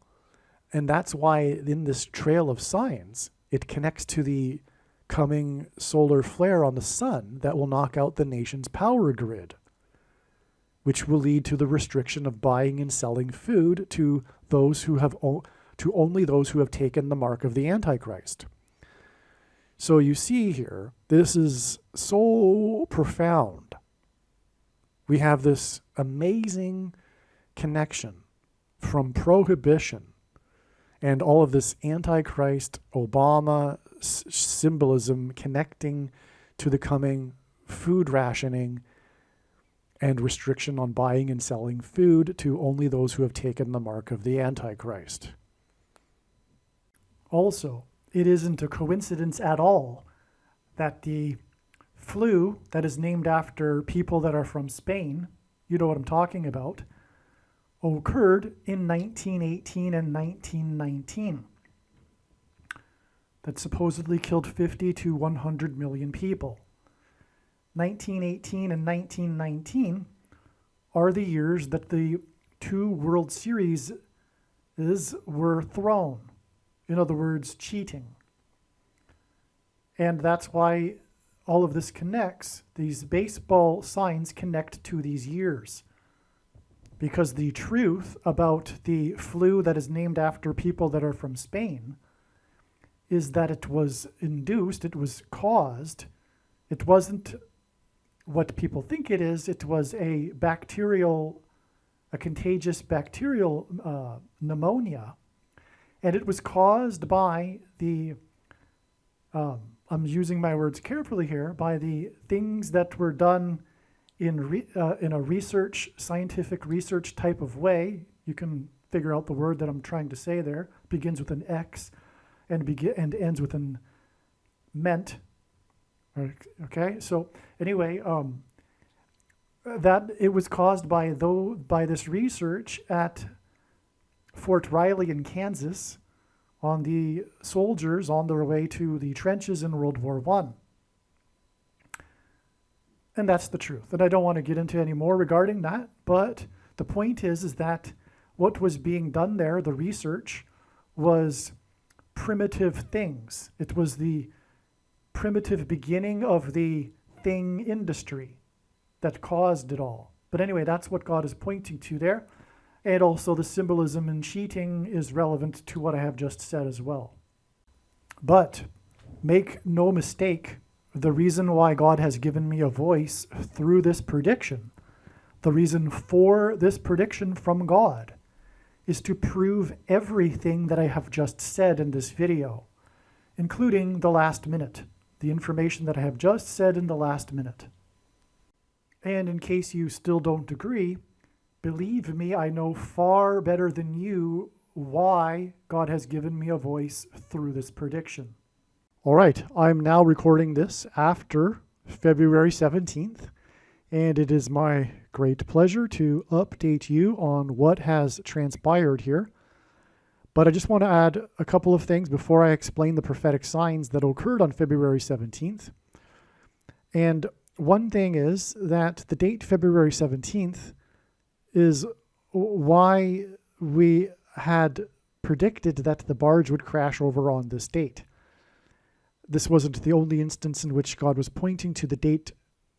and that's why in this trail of signs, it connects to the coming solar flare on the sun that will knock out the nation's power grid, which will lead to the restriction of buying and selling food to those who have to only those who have taken the mark of the Antichrist. So you see here, this is so profound. We have this amazing connection from prohibition and all of this Antichrist Obama symbolism connecting to the coming food rationing and restriction on buying and selling food to only those who have taken the mark of the Antichrist. Also, it isn't a coincidence at all that the flu that is named after people that are from Spain, you know what I'm talking about, occurred in 1918 and 1919. That supposedly killed 50 to 100 million people. 1918 and 1919 are the years that the 2 World Series were thrown. In other words, cheating. And that's why all of this connects. These baseball signs connect to these years. Because the truth about the flu that is named after people that are from Spain is that it was induced, it was caused. It wasn't what people think it is. It was a contagious bacterial pneumonia. And it was caused by I'm using my words carefully here, by the things that were done in a scientific research type of way. You can figure out the word that I'm trying to say there. Begins with an X and ends with an ment. Okay, so anyway, that it was caused by this research at Fort Riley in Kansas on the soldiers on their way to the trenches in World War I. And that's the truth. And I don't want to get into any more regarding that, but the point is that what was being done there, the research, was primitive things. It was the primitive beginning of the thing industry that caused it all. But anyway, that's what God is pointing to there. And also the symbolism in cheating is relevant to what I have just said as well. But make no mistake, the reason why God has given me a voice through this prediction The reason for this prediction from God is to prove everything that I have just said in this video, including the last minute, the information that I have just said in the last minute. And in case you still don't agree, believe me, I know far better than you why God has given me a voice through this prediction. All right, I'm now recording this after February 17th, and it is my great pleasure to update you on what has transpired here. But I just want to add a couple of things before I explain the prophetic signs that occurred on February 17th. And one thing is that the date February 17th is why we had predicted that the barge would crash over on this date. This wasn't the only instance in which God was pointing to the date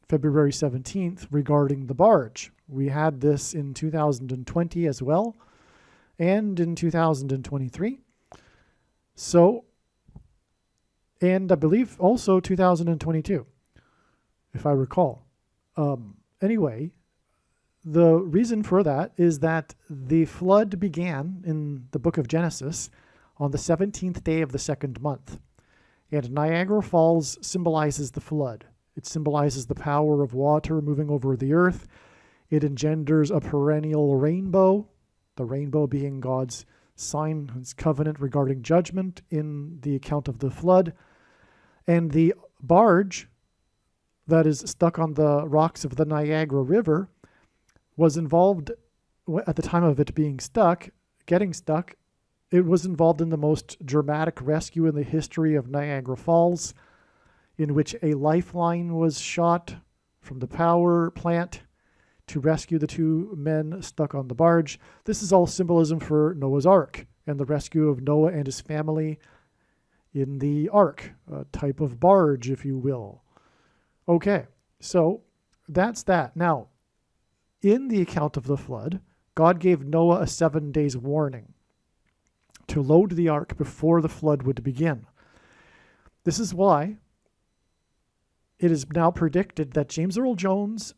February 17th regarding the barge. We had this in 2020 as well, and in 2023. So, and I believe also 2022, if I recall. Anyway, the reason for that is that the flood began in the book of Genesis on the 17th day of the second month. And Niagara Falls symbolizes the flood. It symbolizes the power of water moving over the earth. It engenders a perennial rainbow, the rainbow being God's sign, his covenant regarding judgment in the account of the flood. And the barge that is stuck on the rocks of the Niagara River was involved at the time of it being stuck, getting stuck. It was involved in the most dramatic rescue in the history of Niagara Falls, in which a lifeline was shot from the power plant to rescue the two men stuck on the barge. This is all symbolism for Noah's Ark and the rescue of Noah and his family in the ark, a type of barge, if you will. Okay, so that's that. Now, in the account of the flood, God gave Noah a 7 days warning to load the ark before the flood would begin. This is why it is now predicted that James Earl Jones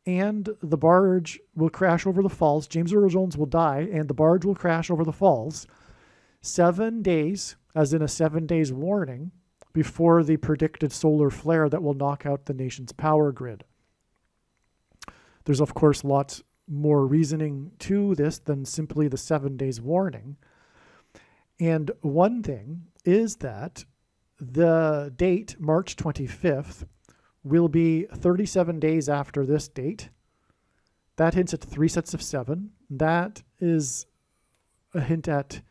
and the barge will crash over the falls. James Earl Jones will die and the barge will crash over the falls 7 days, as in a 7 days warning, before the predicted solar flare that will knock out the nation's power grid. There's, of course, lots more reasoning to this than simply the 7 days warning. And one thing is that the date, March 25th, will be 37 days after this date. That hints at 3 sets of 7. That is a hint at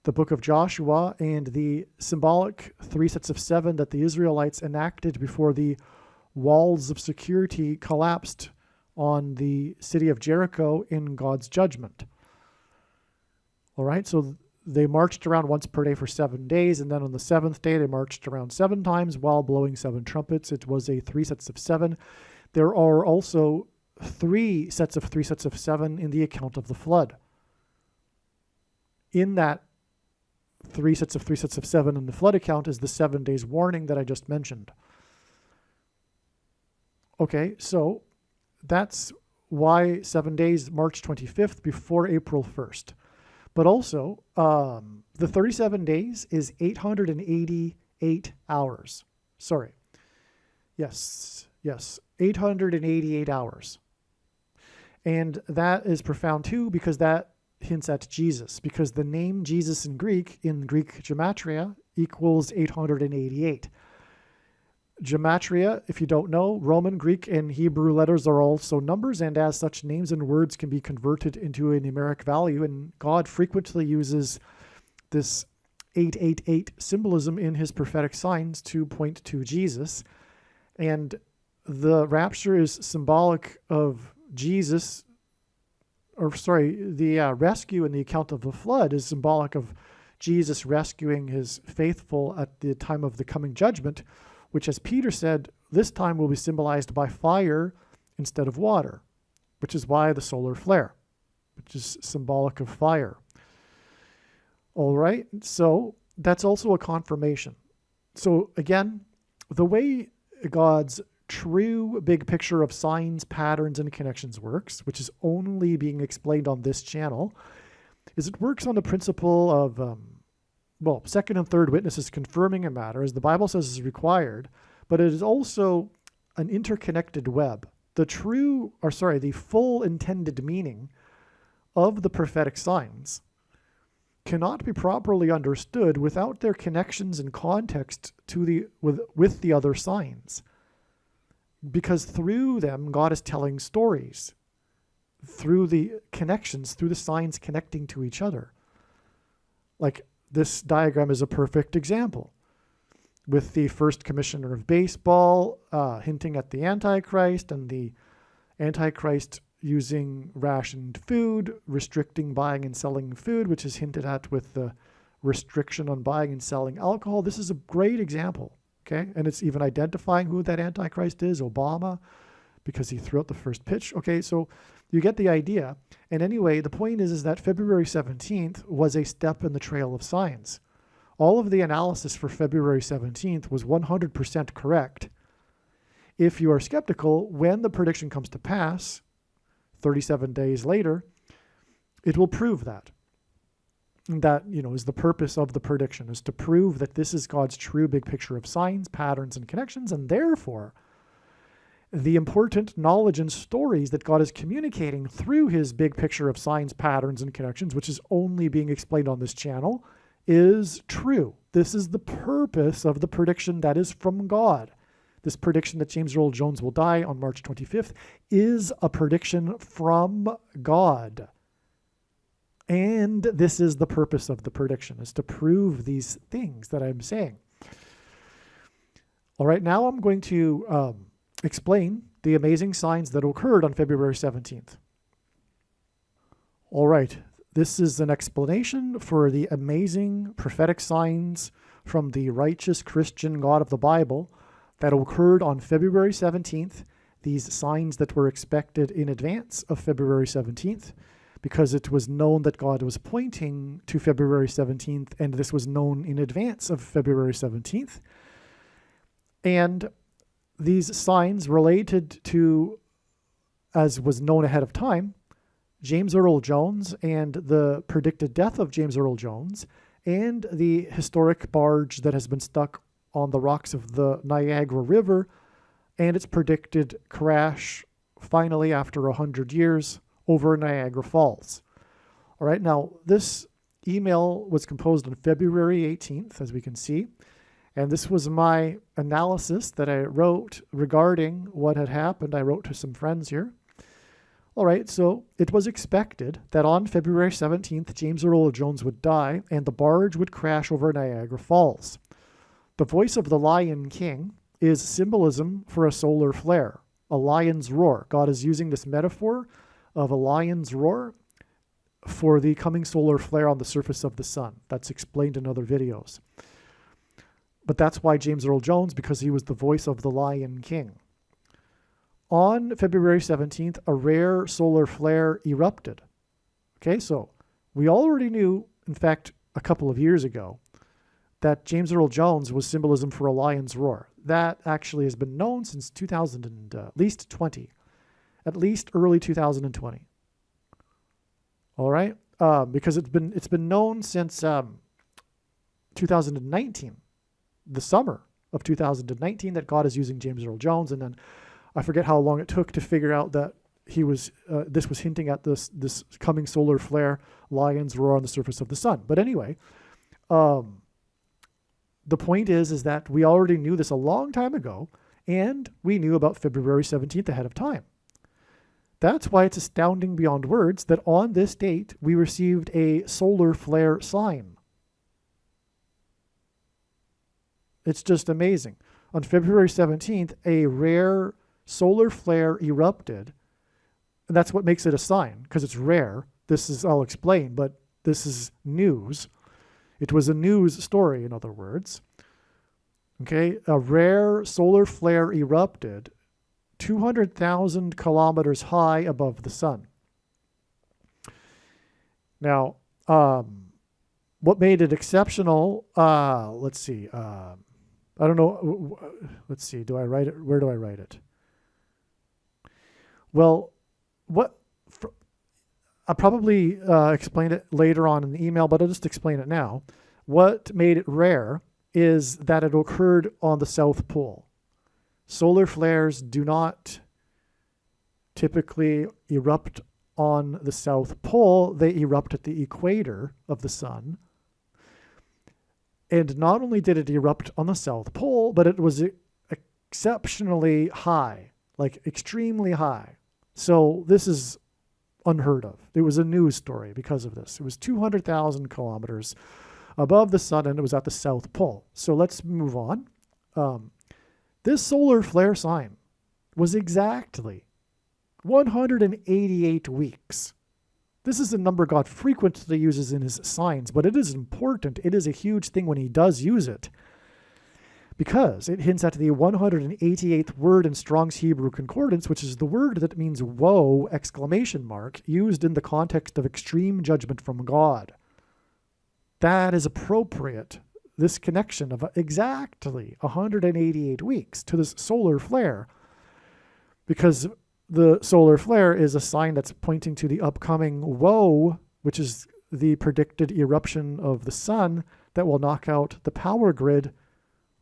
the book of Joshua and the symbolic 3 sets of 7 that the Israelites enacted before the walls of security collapsed on the city of Jericho in God's judgment. All right, so they marched around once per day for 7 days, and then on the 7th day they marched around 7 times while blowing 7 trumpets. It was a 3 sets of 7. There are also 3 sets of 3 sets of 7 in the account of the flood. In that 3 sets of 3 sets of 7 in the flood account is the 7 days warning that I just mentioned. Okay, so that's why 7 days, March 25th, before April 1st. But also, the 37 days is 888 hours. Sorry. Yes, 888 hours. And that is profound too, because that hints at Jesus, because the name Jesus in Greek gematria, equals 888. Gematria, if you don't know, Roman, Greek, and Hebrew letters are also numbers, and as such, names and words can be converted into a numeric value, and God frequently uses this 888 symbolism in his prophetic signs to point to Jesus. And the rapture is symbolic of Jesus, the rescue in the account of the flood is symbolic of Jesus rescuing his faithful at the time of the coming judgment, which, as Peter said, this time will be symbolized by fire instead of water, which is why the solar flare, which is symbolic of fire. All right, so that's also a confirmation. So again, the way God's true big picture of signs, patterns, and connections works, which is only being explained on this channel, is it works on the principle of, second and third witnesses confirming a matter, as the Bible says is required, but it is also an interconnected web. The full intended meaning of the prophetic signs cannot be properly understood without their connections and context with the other signs. Because through them, God is telling stories, through the connections, through the signs connecting to each other. Like this diagram is a perfect example, with the first commissioner of baseball hinting at the Antichrist, and the Antichrist using rationed food, restricting buying and selling food, which is hinted at with the restriction on buying and selling alcohol. This is a great example, okay? And it's even identifying who that Antichrist is, Obama, because he threw out the first pitch. Okay, so you get the idea. And anyway, the point is that February 17th was a step in the trail of signs. All of the analysis for February 17th was 100% correct. If you are skeptical, when the prediction comes to pass, 37 days later, it will prove that. And that, is the purpose of the prediction, is to prove that this is God's true big picture of signs, patterns, and connections, and therefore, the important knowledge and stories that God is communicating through his big picture of signs, patterns, and connections, which is only being explained on this channel, is true. This is the purpose of the prediction that is from God. This prediction that James Earl Jones will die on March 25th is a prediction from God. And this is the purpose of the prediction, is to prove these things that I'm saying. All right, now I'm going to explain the amazing signs that occurred on February 17th. All right, this is an explanation for the amazing prophetic signs from the righteous Christian God of the Bible that occurred on February 17th, these signs that were expected in advance of February 17th, because it was known that God was pointing to February 17th, and this was known in advance of February 17th. And these signs related to, as was known ahead of time, James Earl Jones and the predicted death of James Earl Jones, and the historic barge that has been stuck on the rocks of the Niagara River, and its predicted crash finally after 100 years over Niagara Falls. All right, now this email was composed on February 18th, as we can see, and this was my analysis that I wrote regarding what had happened. I wrote to some friends here. All right, so it was expected that on February 17th, James Earl Jones would die and the barge would crash over Niagara Falls. The voice of the Lion King is symbolism for a solar flare, a lion's roar. God is using this metaphor of a lion's roar for the coming solar flare on the surface of the sun. That's explained in other videos. But that's why James Earl Jones, because he was the voice of the Lion King. On February 17th, a rare solar flare erupted. Okay, so we already knew, in fact, a couple of years ago, that James Earl Jones was symbolism for a lion's roar. That actually has been known since 2020, at least early 2020. All right, because it's been known since 2019, the summer of 2019, that God is using James Earl Jones, and then I forget how long it took to figure out that he was. This was hinting at this coming solar flare, lion's roar on the surface of the sun. But anyway. The point is that we already knew this a long time ago, and we knew about February 17th ahead of time. That's why it's astounding beyond words that on this date, we received a solar flare sign. It's just amazing. On February 17th, a rare solar flare erupted, and that's what makes it a sign, because it's rare. I'll explain, but this is news. It was a news story, in other words. Okay, a rare solar flare erupted 200,000 kilometers high above the sun. Now, what made it exceptional, let's see, I don't know. Let's see. Do I write it? Where do I write it? Well, I'll probably explain it later on in the email, but I'll just explain it now. What made it rare is that it occurred on the South Pole. Solar flares do not typically erupt on the South Pole. They erupt at the equator of the sun. And not only did it erupt on the South Pole, but it was exceptionally high, like extremely high. So this is unheard of. It was a news story because of this. It was 200,000 kilometers above the sun, and it was at the South Pole. So let's move on. This solar flare sign was exactly 188 weeks. This is a number God frequently uses in his signs, but it is important. It is a huge thing when he does use it, because it hints at the 188th word in Strong's Hebrew Concordance, which is the word that means woe, ! Used in the context of extreme judgment from God. That is appropriate, this connection of exactly 188 weeks to this solar flare, because the solar flare is a sign that's pointing to the upcoming woe, which is the predicted eruption of the sun that will knock out the power grid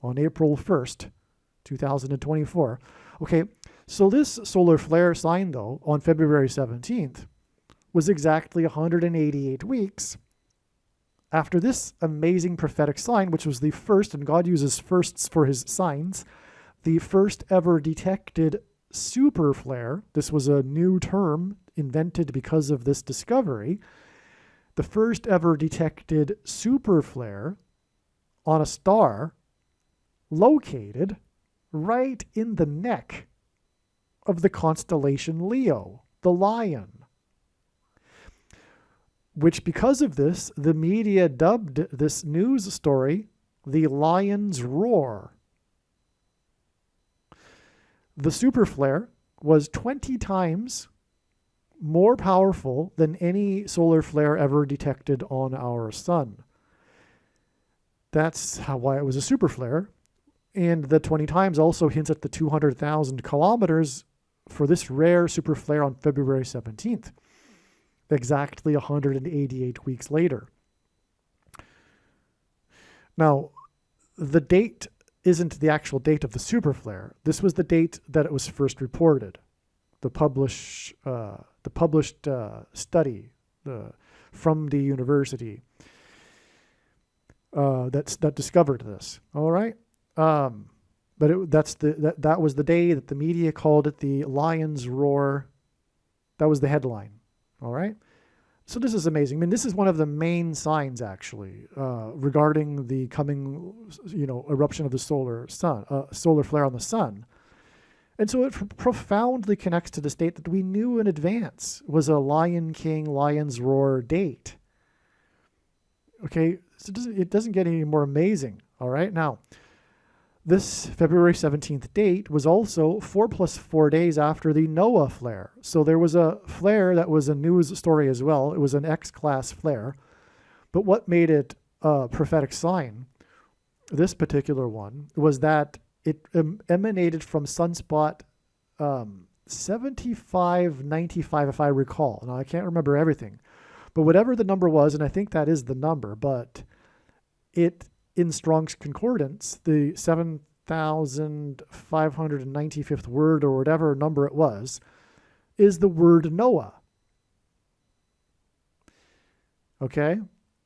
on April 1st, 2024. Okay, so this solar flare sign, though, on February 17th, was exactly 188 weeks after this amazing prophetic sign, which was the first, and God uses firsts for his signs, the first ever detected super flare. This was a new term invented because of this discovery. The first ever detected super flare on a star located right in the neck of the constellation Leo, the lion, which because of this, the media dubbed this news story the lion's roar. The super flare was 20 times more powerful than any solar flare ever detected on our sun. That's why it was a super flare. And the 20 times also hints at the 200,000 kilometers for this rare super flare on February 17th, exactly 188 weeks later. Now, the date isn't the actual date of the super flare. This was the date that it was first reported. The published study from the university that discovered this. All right, but that was the day that the media called it the lion's roar. That was the headline. All right. So this is amazing. I mean, this is one of the main signs, actually, regarding the coming, eruption of the solar flare on the sun. And so it profoundly connects to this date that we knew in advance was a Lion King, Lion's Roar date. Okay, so it doesn't get any more amazing. All right, now, this February 17th date was also 4 + 4 days after the Noah flare. So there was a flare that was a news story as well. It was an X-class flare. But what made it a prophetic sign, this particular one, was that it emanated from sunspot 7595, if I recall. Now, I can't remember everything. But whatever the number was, and I think that is the number, but it, in Strong's Concordance, the 7,595th word or whatever number it was, is the word Noah. Okay?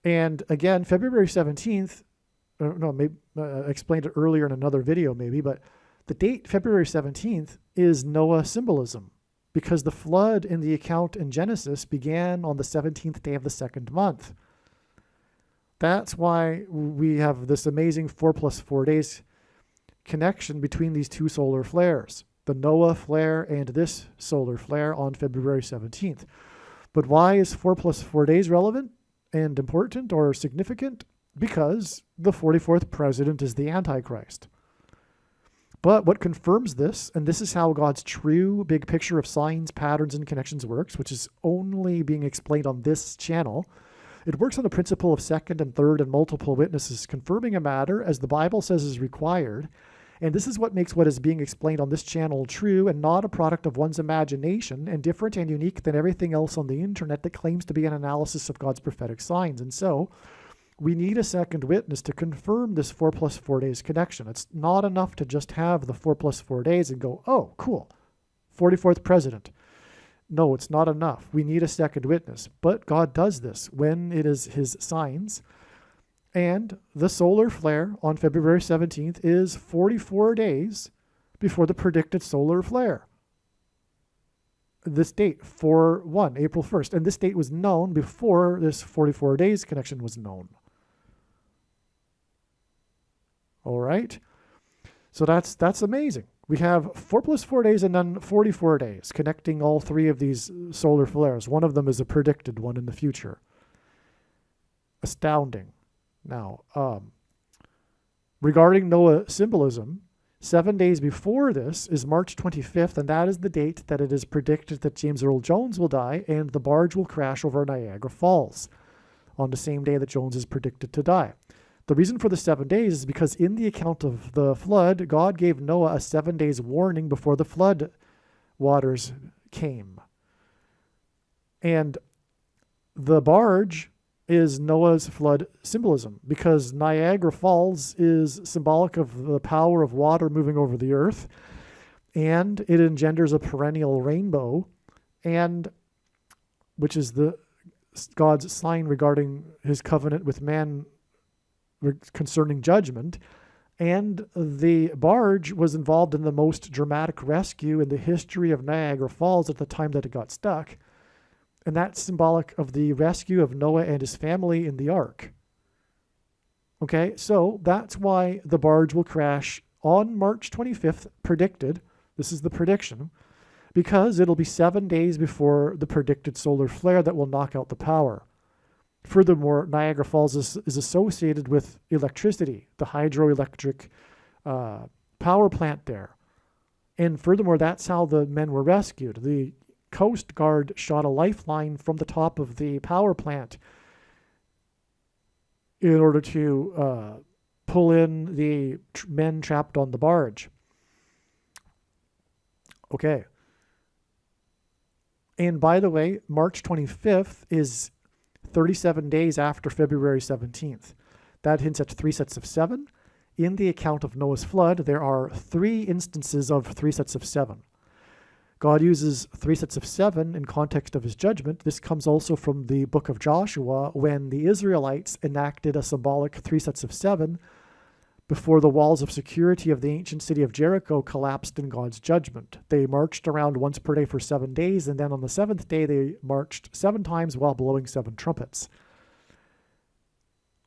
And again, February 17th, maybe I explained it earlier in another video maybe, but the date February 17th is Noah symbolism, because the flood in the account in Genesis began on the 17th day of the second month. That's why we have this amazing 4 + 4 days connection between these two solar flares, the Noah flare and this solar flare on February 17th. But why is 4 + 4 days relevant and important or significant? Because the 44th president is the Antichrist. But what confirms this, and this is how God's true big picture of signs, patterns, and connections works, which is only being explained on this channel, It works on the principle of second and third and multiple witnesses confirming a matter as the Bible says is required. And this is what makes what is being explained on this channel true and not a product of one's imagination and different and unique than everything else on the internet that claims to be an analysis of God's prophetic signs. And so we need a second witness to confirm this 4 plus 4 days connection. It's not enough to just have the 4 plus 4 days and go, oh, cool, 44th president. No, it's not enough. We need a second witness. But God does this when it is his signs. And the solar flare on February 17th is 44 days before the predicted solar flare. This date, 4/1, April 1st. And this date was known before this 44 days connection was known. All right. So that's amazing. We have 4 plus 4 days and then 44 days connecting all three of these solar flares. One of them is a predicted one in the future. Astounding. Now, regarding Noah symbolism, 7 days before this is March 25th, and that is the date that it is predicted that James Earl Jones will die and the barge will crash over Niagara Falls on the same day that Jones is predicted to die. The reason for the 7 days is because in the account of the flood, God gave Noah a 7 days warning before the flood waters came. And the barge is Noah's flood symbolism because Niagara Falls is symbolic of the power of water moving over the earth, and it engenders a perennial rainbow, and which is God's sign regarding his covenant with man concerning judgment. And the barge was involved in the most dramatic rescue in the history of Niagara Falls at the time that it got stuck. And that's symbolic of the rescue of Noah and his family in the ark. Okay, so that's why the barge will crash on March 25th, predicted. This is the prediction, because it'll be 7 days before the predicted solar flare that will knock out the power. Furthermore, Niagara Falls is associated with electricity, the hydroelectric power plant there. And furthermore, that's how the men were rescued. The Coast Guard shot a lifeline from the top of the power plant in order to pull in the men trapped on the barge. Okay. And by the way, March 25th is 37 days after February 17th. That hints at 3 sets of 7. In the account of Noah's flood, there are 3 instances of 3 sets of 7. God uses 3 sets of 7 in context of his judgment. This comes also from the book of Joshua when the Israelites enacted a symbolic 3 sets of 7 before the walls of security of the ancient city of Jericho collapsed in God's judgment. They marched around once per day for 7 days, and then on the 7th day they marched 7 times while blowing 7 trumpets.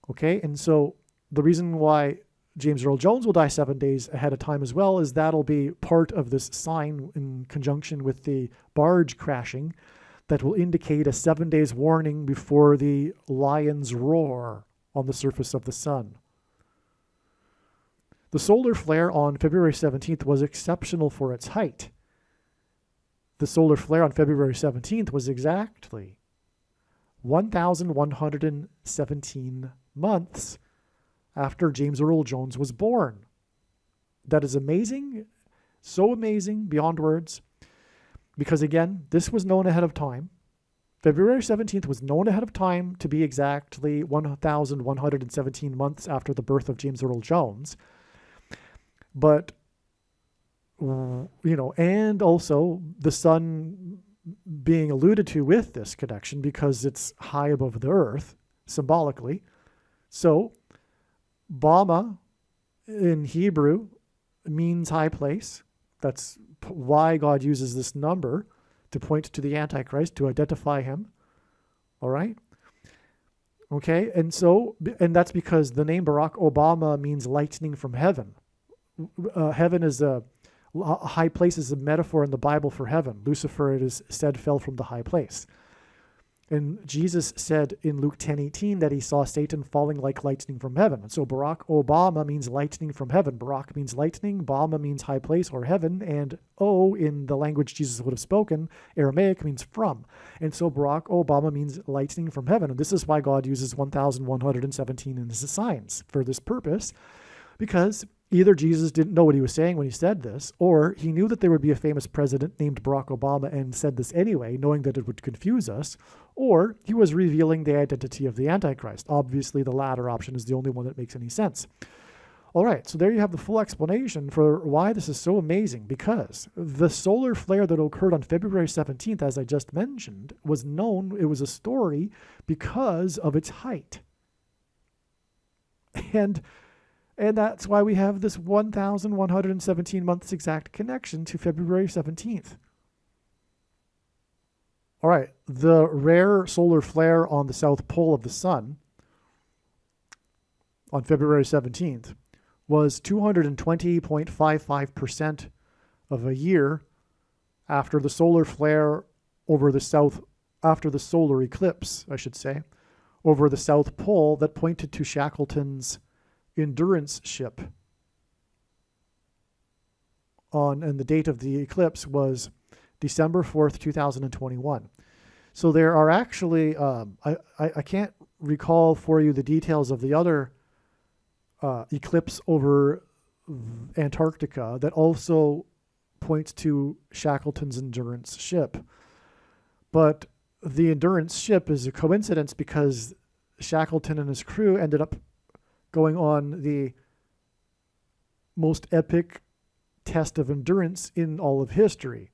Okay, and so the reason why James Earl Jones will die 7 days ahead of time as well is that'll be part of this sign in conjunction with the barge crashing that will indicate a 7 days warning before the lion's roar on the surface of the sun. The solar flare on February 17th was exceptional for its height. The solar flare on February 17th was exactly 1,117 months after James Earl Jones was born. That is amazing, so amazing beyond words, because again, this was known ahead of time. February 17th was known ahead of time to be exactly 1,117 months after the birth of James Earl Jones. But, and also the sun being alluded to with this connection because it's high above the earth, symbolically. So, Bama in Hebrew means high place. That's why God uses this number to point to the Antichrist, to identify him. All right? Okay, and that's because the name Barack Obama means lightning from heaven. Heaven is a high place is a metaphor in the Bible for heaven. Lucifer, it is said, fell from the high place. And Jesus said in Luke 10:18 that he saw Satan falling like lightning from heaven. And so Barack Obama means lightning from heaven. Barack means lightning, Obama means high place or heaven, and O in the language Jesus would have spoken, Aramaic, means from. And so Barack Obama means lightning from heaven. And this is why God uses 1,117 in his signs for this purpose, because either Jesus didn't know what he was saying when he said this, or he knew that there would be a famous president named Barack Obama and said this anyway, knowing that it would confuse us, or he was revealing the identity of the Antichrist. Obviously, the latter option is the only one that makes any sense. All right, so there you have the full explanation for why this is so amazing, because the solar flare that occurred on February 17th, as I just mentioned, was known, it was a story because of its height. And that's why we have this 1,117 months exact connection to February 17th. All right, the rare solar flare on the south pole of the sun on February 17th was 220.55% of a year after the solar flare over the south, after the solar eclipse, I should say, over the south pole that pointed to Shackleton's Endurance ship and the date of the eclipse was December 4th, 2021. So there are actually, I can't recall for you the details of the other eclipse over Antarctica that also points to Shackleton's Endurance ship. But the Endurance ship is a coincidence because Shackleton and his crew ended up going on the most epic test of endurance in all of history.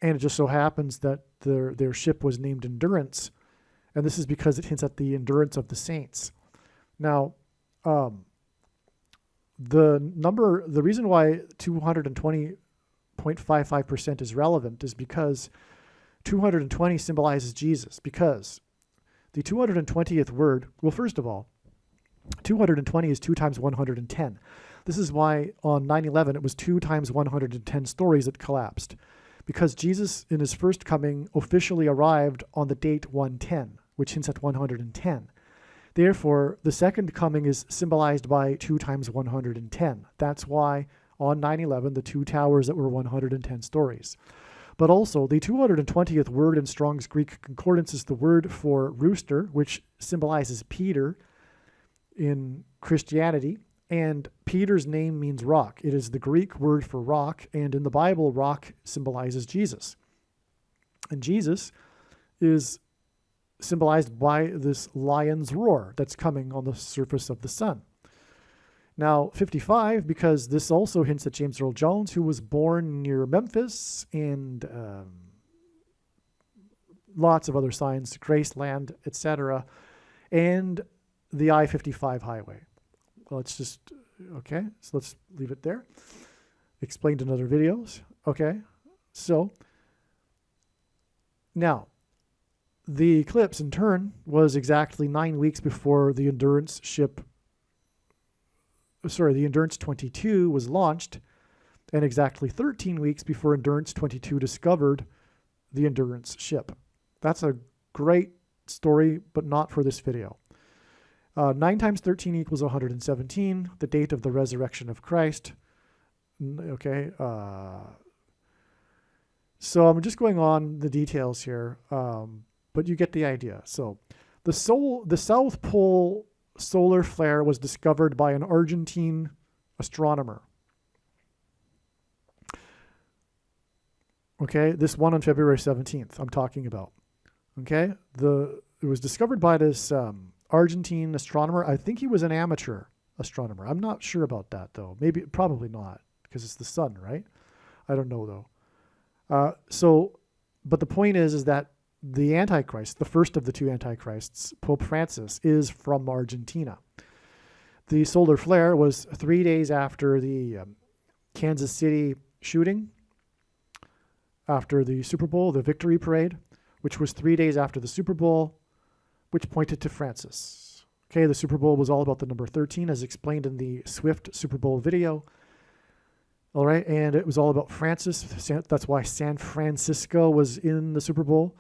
And it just so happens that their ship was named Endurance, and this is because it hints at the endurance of the saints. Now, the reason why 220.55% is relevant is because 220 symbolizes Jesus, because the 220th word, well, first of all, 220 is 2 times 110. This is why on 9/11 it was 2 times 110 stories that collapsed, because Jesus in his first coming officially arrived on the date 110, which hints at 110. Therefore, the second coming is symbolized by 2 times 110. That's why on 9/11 the two towers that were 110 stories. But also, the 220th word in Strong's Greek Concordance is the word for rooster, which symbolizes Peter in Christianity. And Peter's name means rock. It is the Greek word for rock, and in the Bible, rock symbolizes Jesus. And Jesus is symbolized by this lion's roar that's coming on the surface of the sun. Now, 55, because this also hints at James Earl Jones, who was born near Memphis, and lots of other signs, Graceland, etc., and the I-55 highway. Let's just, okay, so let's leave it there. Explained in other videos. Okay, so now, the eclipse in turn was exactly 9 weeks before the Endurance ship, the Endurance 22 was launched, and exactly 13 weeks before Endurance 22 discovered the Endurance ship. That's a great story, but not for this video. 9 times 13 equals 117, the date of the resurrection of Christ. Okay, so I'm just going on the details here, but you get the idea. So the South Pole solar flare was discovered by an Argentine astronomer. Okay, this one on February 17th I'm talking about. Okay, it was discovered by this Argentine astronomer. I think he was an amateur astronomer. I'm not sure about that though. Probably not, because it's the sun, right? I don't know though. But the point is that the Antichrist, the first of the two Antichrists, Pope Francis, is from Argentina. The solar flare was 3 days after the Kansas City shooting, after the Super Bowl, the victory parade, which was 3 days after the Super Bowl, which pointed to Francis. Okay, the Super Bowl was all about the number 13, as explained in the Swift Super Bowl video. All right, and it was all about Francis. That's why San Francisco was in the Super Bowl.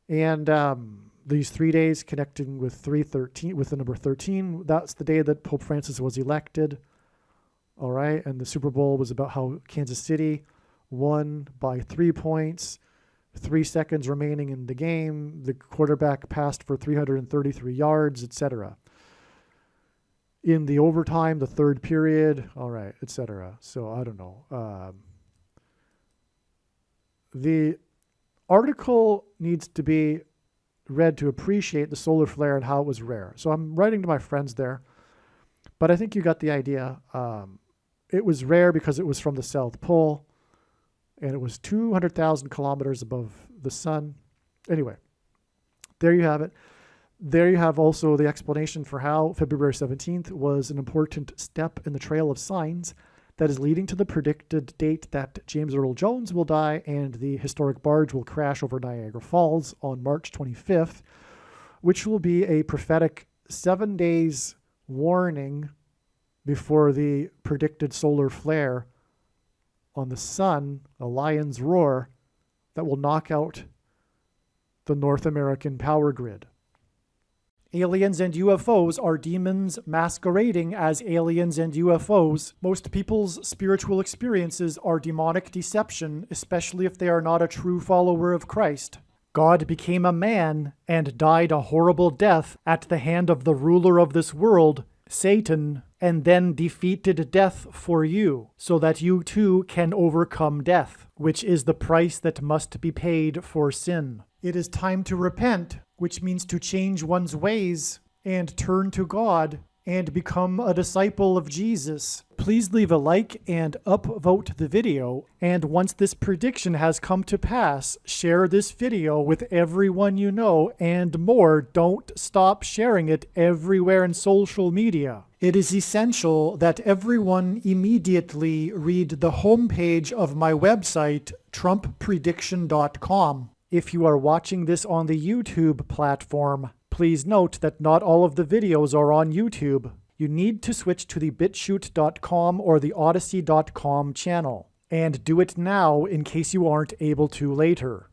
And these 3 days connecting with 313, with the number 13, that's the day that Pope Francis was elected. All right. And the Super Bowl was about how Kansas City won by 3 points, 3 seconds remaining in the game. The quarterback passed for 333 yards, etc. In the overtime, the third period, all right, etc. So I don't know. The article needs to be read to appreciate the solar flare and how it was rare. So I'm writing to my friends there, but I think you got the idea. It was rare because it was from the South Pole, and it was 200,000 kilometers above the sun. Anyway, there you have it. There you have also the explanation for how February 17th was an important step in the trail of signs that is leading to the predicted date that James Earl Jones will die and the historic barge will crash over Niagara Falls on March 25th, which will be a prophetic 7 days warning before the predicted solar flare on the sun, a lion's roar, that will knock out the North American power grid. Aliens and UFOs are demons masquerading as aliens and UFOs. Most people's spiritual experiences are demonic deception, especially if they are not a true follower of Christ. God became a man and died a horrible death at the hand of the ruler of this world, Satan, and then defeated death for you, so that you too can overcome death, which is the price that must be paid for sin. It is time to repent, which means to change one's ways and turn to God and become a disciple of Jesus. Please leave a like and upvote the video. And once this prediction has come to pass, share this video with everyone you know, and more. Don't stop sharing it everywhere in social media. It is essential that everyone immediately read the homepage of my website, TrumpPrediction.com. If you are watching this on the YouTube platform, please note that not all of the videos are on YouTube. You need to switch to the BitChute.com or the Odyssey.com channel. And do it now in case you aren't able to later.